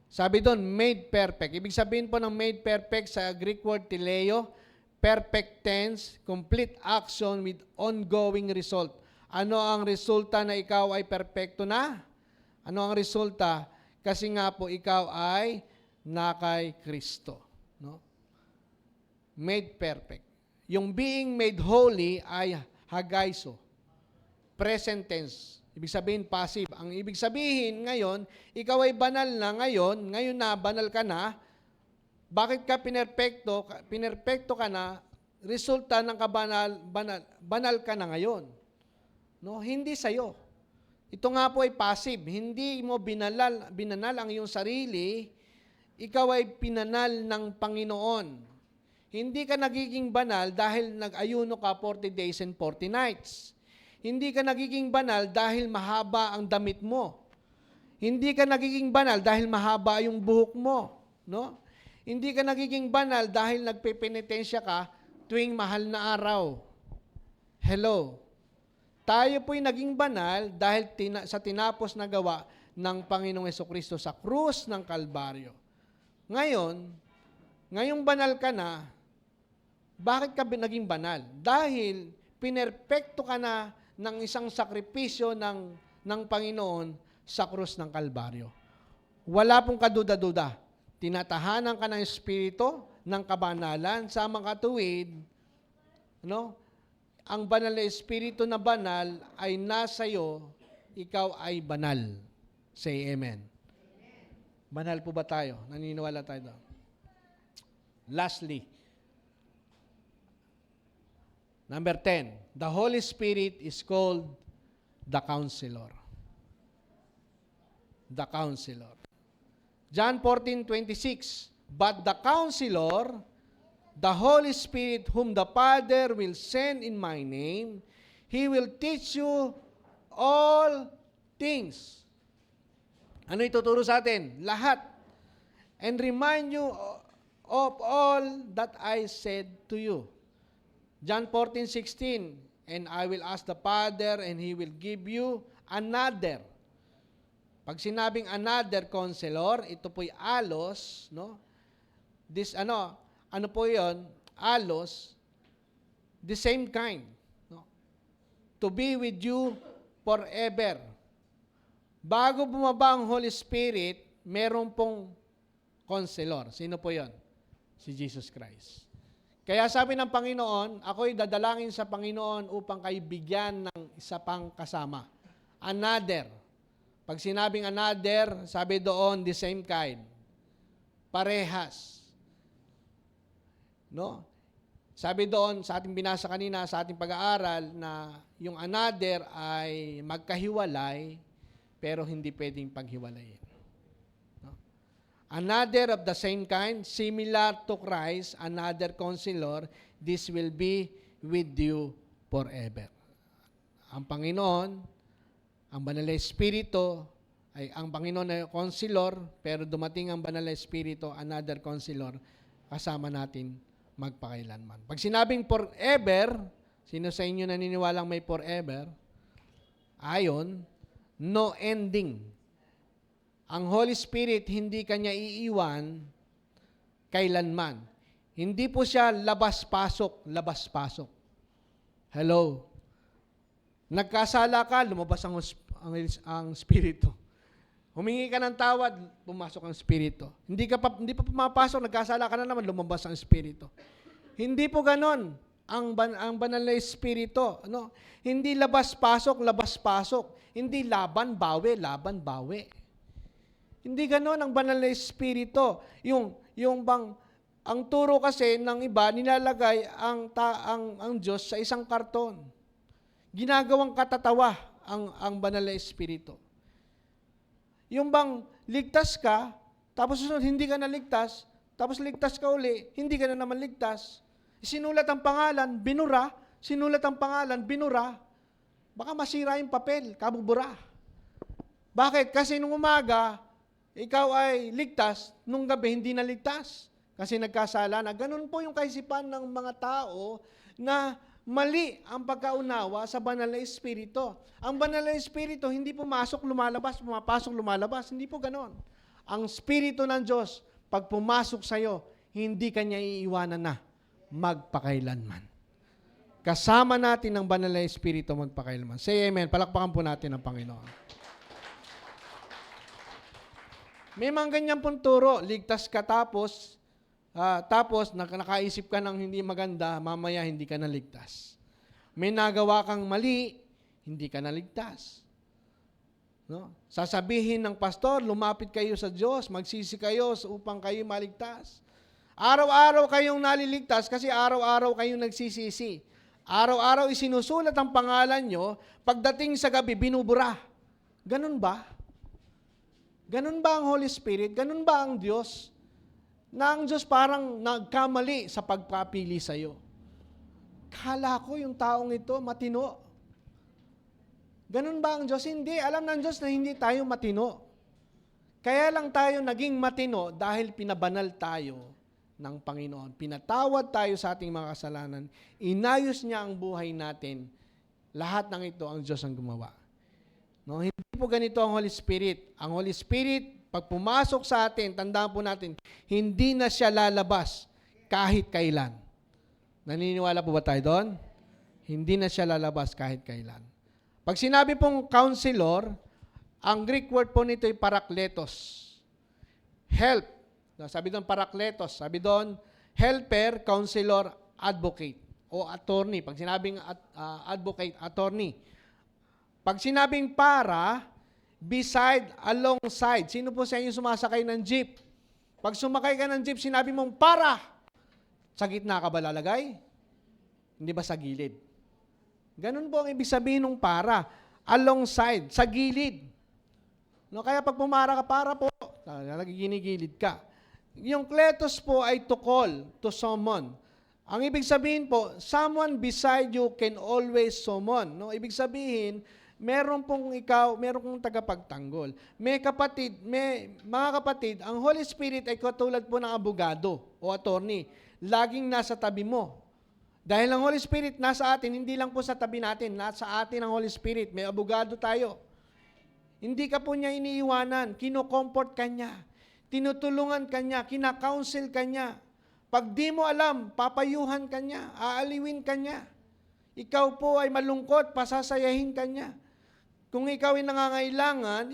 Sabi doon, made perfect. Ibig sabihin po ng made perfect sa Greek word teleo, perfect tense, complete action with ongoing result. Ano ang resulta na ikaw ay perfecto na? Ano ang resulta? Kasi nga po ikaw ay na kay Kristo. No? Made perfect. Yung being made holy ay hagaiso. Present tense. Ibig sabihin, passive. Ang ibig sabihin ngayon, ikaw ay banal na ngayon na banal ka na, bakit ka pinerpekto? Pinerpekto ka na, resulta ng banal ka na ngayon. No? Hindi sa'yo. Ito nga po ay passive. Hindi mo binanal ang iyong sarili, ikaw ay pinanal ng Panginoon. Hindi ka nagiging banal dahil nag-ayuno ka 40 days and 40 nights. Hindi ka nagiging banal dahil mahaba ang damit mo. Hindi ka nagiging banal dahil mahaba yung buhok mo. No? Hindi ka nagiging banal dahil nagpepenitensya ka tuwing mahal na araw. Hello? Tayo po'y naging banal dahil sa tinapos na gawa ng Panginoong Hesukristo sa krus ng Kalbaryo. Ngayong banal ka na, bakit ka naging banal? Dahil pinerpekto ka na ng isang sakripisyo ng Panginoon sa krus ng Kalbaryo. Wala pong kaduda-duda. Tinatahanan ka ng Espiritu, ng kabanalan, sa mga katuwid, no? Ang banal na Espiritu na banal ay nasa iyo, ikaw ay banal. Say amen. Banal po ba tayo? Naniniwala tayo doon? Lastly, number 10, the Holy Spirit is called the Counselor. The Counselor. John 14:26, but the Counselor, the Holy Spirit, whom the Father will send in my name, He will teach you all things. Ano ituturo sa atin? Lahat. And remind you of all that I said to you. John 14:16, and I will ask the Father, and He will give you another. Pag sinabing another counselor, ito po'y alos, no? This, ano po yon? Alos, the same kind, no? To be with you forever. Bago bumaba ang Holy Spirit, meron pong counselor. Sino po yon? Si Jesus Christ. Kaya sabi ng Panginoon, ako'y dadalangin sa Panginoon upang kayo bigyan ng isa pang kasama. Another. Pag sinabing another, sabi doon, the same kind. Parehas. No? Sabi doon, sa ating binasa kanina, sa ating pag-aaral, na yung another ay magkahiwalay, pero hindi pwedeng paghiwalayin. No? Another of the same kind, similar to Christ, another counselor, this will be with you forever. Ang Panginoon, ang Banal na Espiritu, ay ang Panginoon ay counselor, pero dumating ang Banal na Espiritu, another counselor, kasama natin magpakailanman. Pag sinabing forever, sino sa inyo naniniwalang may forever? Ayon, no ending. Ang Holy Spirit, hindi kanya iiwan kailanman. Hindi po siya labas-pasok, labas-pasok. Hello? Nagkasala ka, lumabas ang Espiritu. Humingi ka ng tawad, pumasok ang Espiritu. Hindi pa pumapasok, nagkasala ka na naman, lumabas ang Espiritu. Hindi po ganon ang Banal na Espiritu. No? Hindi labas-pasok, labas-pasok. Hindi laban-bawi, laban-bawi. Hindi ganon ang Banal na Espiritu. Yung bang, ang turo kasi ng iba, nilalagay ang Diyos sa isang karton. Ginagawang katatawa ang Banal na Espiritu. Yung bang ligtas ka, tapos susunod hindi ka naligtas, tapos ligtas ka uli, hindi ka na naman ligtas. Sinulat ang pangalan, binura. Sinulat ang pangalan, binura. Baka masira yung papel, kabubura. Bakit? Kasi nung umaga, ikaw ay ligtas, nung gabi hindi na ligtas. Kasi nagkasala na. Ganun po yung kaisipan ng mga tao na mali ang pagkaunawa sa Banal na Espiritu. Ang Banal na Espiritu, hindi pumasok, lumalabas, pumapasok, lumalabas. Hindi po ganon. Ang Espiritu ng Diyos, pag pumasok sa'yo, hindi kanya iiwanan na magpakailanman. Kasama natin ang Banal na Espiritu magpakailanman. Say amen. Palakpakan po natin ang Panginoon. May mga ganyan pong turo. Ligtas ka tapos nakaisip ka ng hindi maganda, mamaya hindi ka naligtas. May nagawa kang mali, hindi ka naligtas. No? Sasabihin ng pastor, lumapit kayo sa Diyos, magsisi kayo upang kayo maligtas. Araw-araw kayong naliligtas kasi araw-araw kayong nagsisisi. Araw-araw isinusulat ang pangalan nyo, pagdating sa gabi, binubura. Ganun ba? Ganun ba ang Holy Spirit? Ganun ba ang Diyos? Na ang Diyos parang nagkamali sa pagpapili sa iyo. Kala ko yung taong ito matino. Ganun ba ang Diyos? Hindi. Alam ng Diyos na hindi tayo matino. Kaya lang tayo naging matino dahil pinabanal tayo ng Panginoon. Pinatawad tayo sa ating mga kasalanan. Inayos niya ang buhay natin. Lahat ng ito ang Diyos ang gumawa. No, hindi po ganito ang Holy Spirit. Ang Holy Spirit, pag pumasok sa atin, tandaan po natin, hindi na siya lalabas kahit kailan. Naniniwala po ba tayo doon? Hindi na siya lalabas kahit kailan. Pag sinabi pong counselor, ang Greek word po nito ay parakletos. Help. Sabi doon parakletos. Sabi doon, helper, counselor, advocate o attorney. Pag sinabing advocate, attorney. Pag sinabing para, beside, alongside. Sino po sa inyo sumasakay ng jeep? Pag sumakay ka ng jeep, sinabi mong para. Sa gitna ka ba lalagay? Hindi ba sa gilid? Ganun po ang ibig sabihin ng para. Alongside, sa gilid. No, kaya pag pumara ka, para po, ginigilid ka. Yung kletos po ay to call, to summon. Ang ibig sabihin po, someone beside you can always summon. No? Ibig sabihin, meron kong tagapagtanggol. Mga kapatid, ang Holy Spirit ay katulad po ng abogado o attorney. Laging nasa tabi mo. Dahil ang Holy Spirit nasa atin, hindi lang po sa tabi natin, nasa atin ang Holy Spirit. May abogado tayo. Hindi ka po niya iniiwanan, kino-comfort ka niya, tinutulungan ka niya, kina-counsel ka niya. Pag di mo alam, papayuhan ka niya, aaliwin ka niya. Ikaw po ay malungkot, pasasayahin ka niya. Kung ikaw ay nangangailangan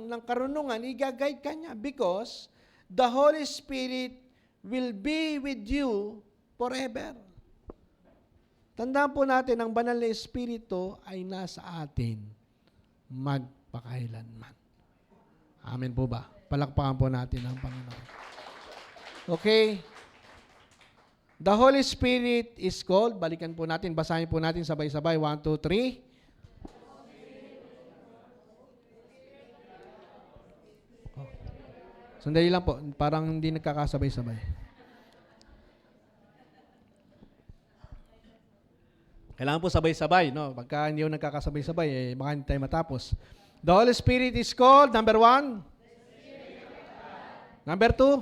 ng karunungan, i-guide ka niya because the Holy Spirit will be with you forever. Tandaan po natin, ang banal na Espiritu ay nasa atin magpakailanman. Amen po ba? Palakpakan po natin ang Panginoon. Okay? The Holy Spirit is called, balikan po natin, basahin po natin sabay-sabay. 1, 2, 3. Sandali lang po, parang hindi nagkakasabay-sabay. Kailangan po sabay-sabay, no? Pagka hindi yung nagkakasabay-sabay, baka hindi tayo matapos. The Holy Spirit is called, number 1. Number 2.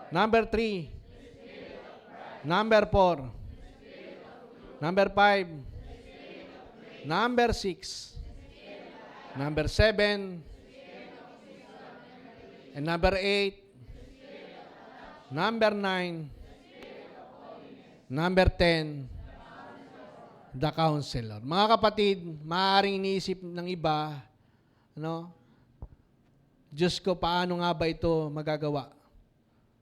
Number 3. Number 4. Number 5. Number 6. Number 7. And number 8. Number 9. Number 10. The Counselor. Mga kapatid, maaaring iniisip ng iba, Diyos ko, paano nga ba ito magagawa?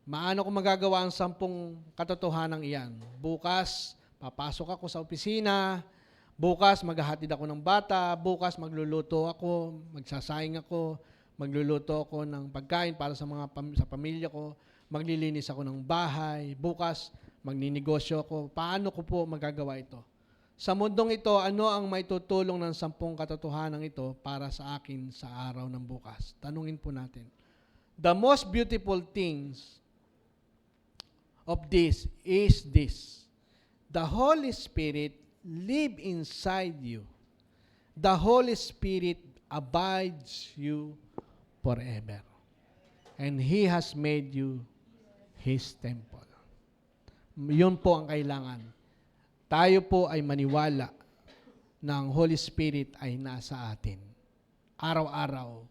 Maano ko magagawa ang 10 katotohanan iyan? Bukas, papasok ako sa opisina. Bukas, maghahatid ako ng bata. Bukas, magluluto ako. Magsasayang ako. Magluluto ako ng pagkain para sa sa pamilya ko. Maglilinis ako ng bahay. Bukas, magninegosyo ako. Paano ko po magagawa ito? Sa mundong ito, ano ang maitutulong ng 10 katotohanan ito para sa akin sa araw ng bukas? Tanungin po natin. The most beautiful things of this is this. The Holy Spirit live inside you. The Holy Spirit abides you forever. And He has made you His temple. Yun po ang kailangan. Tayo po ay maniwala na ang Holy Spirit ay nasa atin. Araw-araw.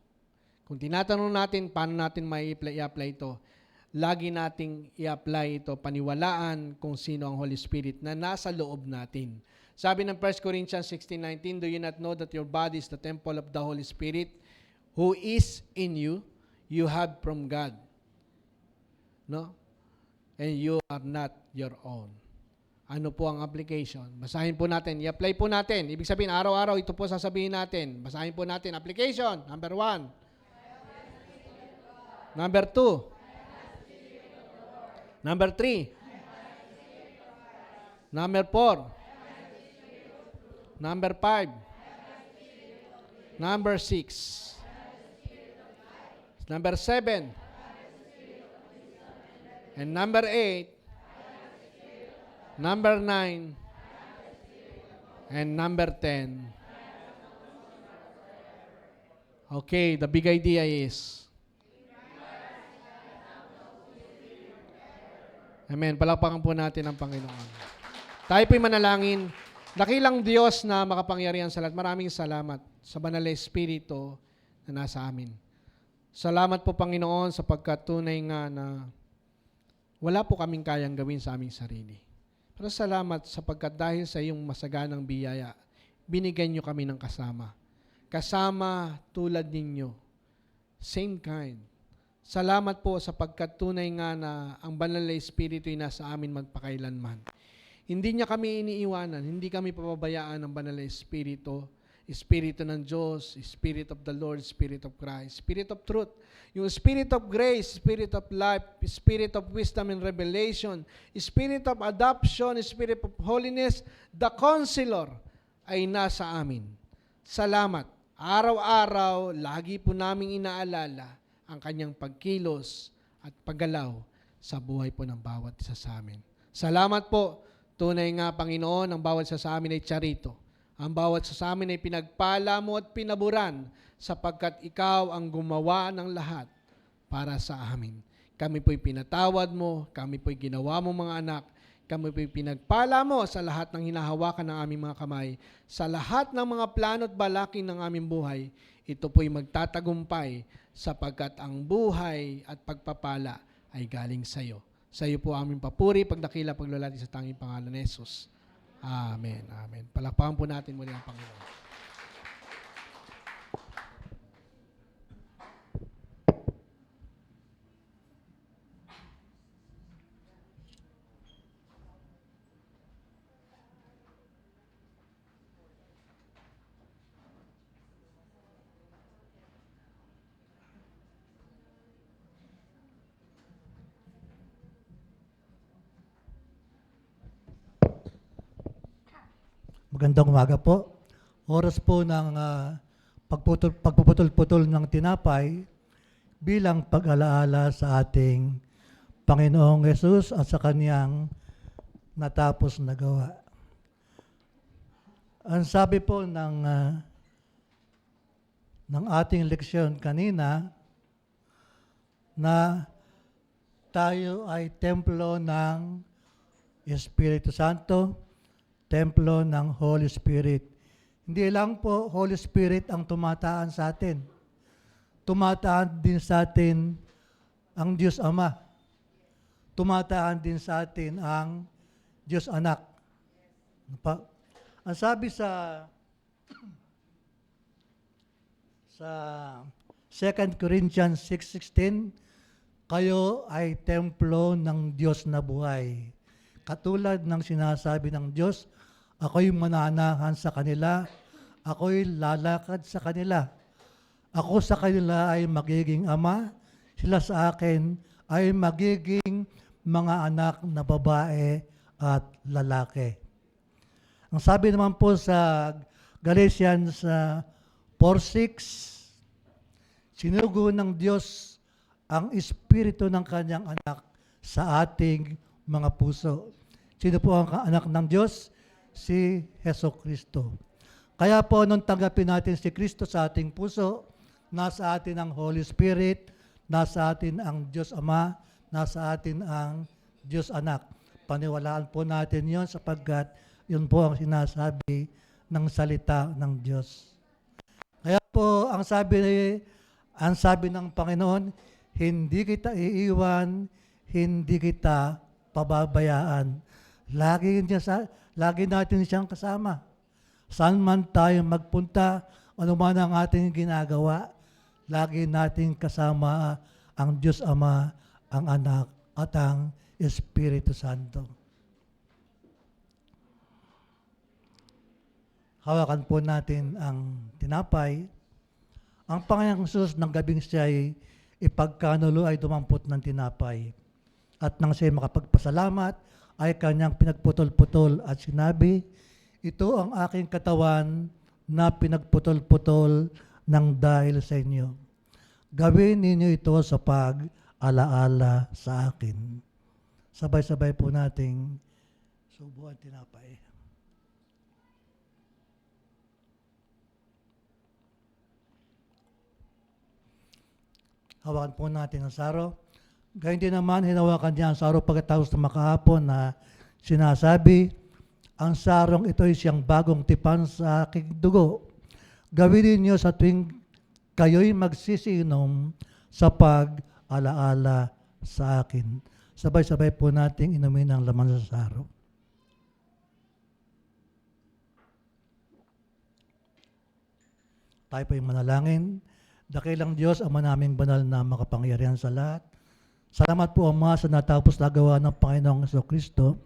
Kung tinatanong natin, paano natin i-apply ito, lagi nating i-apply ito, paniwalaan kung sino ang Holy Spirit na nasa loob natin. Sabi ng 1 Corinthians 16:19, do you not know that your body is the temple of the Holy Spirit who is in you? You have from God. No? And you are not your own. Ano po ang application? Basahin po natin. I-apply po natin. Ibig sabihin, araw-araw, ito po sasabihin natin. Basahin po natin. Application. Number 1. Number 2. Number 3. Number 4. Number 5. Number 6. Number 7. And number 8. Number 9. And number 10. Okay, the big idea is, amen, palakpakan po natin ang Panginoon. Tayo po'y manalangin. Dakilang Diyos na makapangyarihan sa lahat. Maraming salamat sa banal na Espiritu na nasa amin. Salamat po, Panginoon, sapagkat tunay nga na wala po kaming kayang gawin sa aming sarili. Pero salamat sapagkat dahil sa iyong masaganang biyaya, binigyan niyo kami ng kasama. Kasama tulad ninyo. Same kind. Salamat po sapagkat tunay nga na ang banal na Espiritu ay nasa amin magpakailanman. Hindi niya kami iniiwanan, hindi kami papabayaan ng banal na Espiritu. Espiritu ng Diyos, Spirit of the Lord, Spirit of Christ, Spirit of truth. Yung Spirit of grace, Spirit of life, Spirit of wisdom and revelation, Spirit of adoption, Spirit of holiness, the Counselor ay nasa amin. Salamat. Araw-araw, lagi po naming inaalala ang kanyang pagkilos at paggalaw sa buhay po ng bawat isa sa amin. Salamat po. Tunay nga, Panginoon, ang bawat isa sa amin ay tsarito. Ang bawat sa amin ay pinagpala mo at pinaburan sapagkat ikaw ang gumawa ng lahat para sa amin. Kami po'y pinatawad mo, kami po'y ginawa mo mga anak, kami po'y pinagpala mo sa lahat ng hinahawakan ng aming mga kamay, sa lahat ng mga plano at balakid ng aming buhay, ito po'y magtatagumpay sapagkat ang buhay at pagpapala ay galing sa iyo. Sa iyo po aming papuri, pagdakila, paglulati sa tanging pangalan ni Jesus. Amen. Amen. Palakpakan po natin muli ang Panginoon. Magandang umaga po. Oras po ng pagpuputol-putol ng tinapay bilang pag-alaala sa ating Panginoong Yesus at sa Kanyang natapos na gawa. Ang sabi po ng ating leksyon kanina na tayo ay templo ng Espiritu Santo, templo ng Holy Spirit. Hindi lang po Holy Spirit ang tumataan sa atin. Tumataan din sa atin ang Diyos Ama. Tumataan din sa atin ang Diyos Anak. Ang sabi sa 2 Corinthians 6:16, kayo ay templo ng Diyos na buhay. Katulad ng sinasabi ng Diyos, ako'y mananahan sa kanila, ako'y lalakad sa kanila. Ako sa kanila ay magiging ama, sila sa akin ay magiging mga anak na babae at lalaki. Ang sabi naman po sa Galatians 4:6, sinugo ng Diyos ang espiritu ng kanyang anak sa ating mga puso. Sino po ang anak ng Diyos? Si Jesucristo. Kaya po nung tanggapin natin si Kristo sa ating puso, nasa atin ang Holy Spirit, nasa atin ang Diyos Ama, nasa atin ang Diyos Anak. Paniwalaan po natin yon sapagkat yun po ang sinasabi ng salita ng Diyos. Kaya po ang sabi ng Panginoon, hindi kita iiwan, hindi kita pababayaan. Lagi natin siyang kasama. Saan man tayo magpunta, ano man ang ating ginagawa, lagi natin kasama ang Diyos Ama, ang Anak, at ang Espiritu Santo. Hawakan po natin ang tinapay. Ang Panginoong Hesus ng gabing siya ay ipagkanulo ay dumampot ng tinapay. At nang siya makapagpasalamat, ay kanyang pinagputol-putol at sinabi, ito ang aking katawan na pinagputol-putol ng dahil sa inyo. Gawin ninyo ito sa pag-alaala sa akin. Sabay-sabay po nating subuan tinapay. Hawakan po natin ang saro. Gayun din naman, hinawakan niya ang sarong pagkatapos na makahapon na sinasabi, ang sarong ito ay siyang bagong tipan sa aking dugo. Gawin niyo sa tuwing kayo'y magsisinom sa pag-alaala sa akin. Sabay-sabay po nating inumin ang laman sa saro. Tayo po yung manalangin. Dakilang Diyos, Ama naming banal na makapangyarihan sa lahat. Salamat po, Ama, sa natapos na gawa ng Panginoong Jesucristo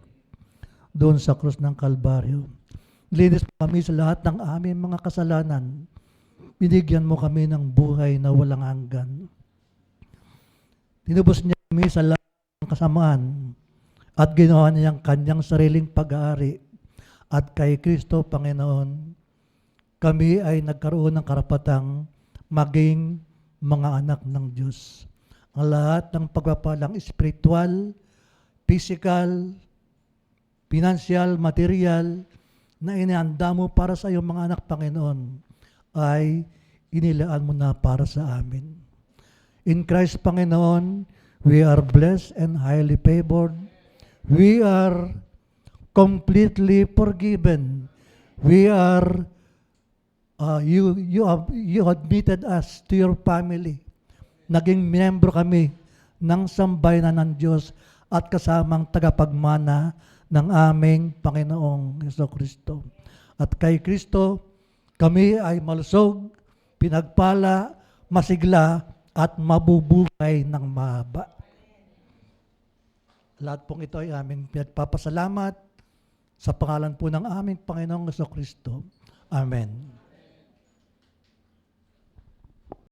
doon sa krus ng Kalbaryo. Linis mo kami sa lahat ng aming mga kasalanan. Binigyan mo kami ng buhay na walang hanggan. Tinubos niya kami sa lahat ng kasamaan at ginawa niya ang kanyang sariling pag-aari. At kay Kristo, Panginoon, kami ay nagkaroon ng karapatang maging mga anak ng Diyos. Ang lahat ng pagpapalang espiritual, physical, financial, material, na inihanda mo para sa iyong mga anak, Panginoon, ay inilaan mo na para sa amin. In Christ, Panginoon, we are blessed and highly favored. We are completely forgiven. We are, you admitted us to your family. Naging miyembro kami ng sambayanan ng Diyos at kasamang tagapagmana ng aming Panginoong Jesucristo. At kay Kristo, kami ay malusog, pinagpala, masigla, at mabubukay ng mahaba. Lahat pong ito ay aming pinagpapasalamat sa pangalan po ng aming Panginoong Jesucristo. Amen.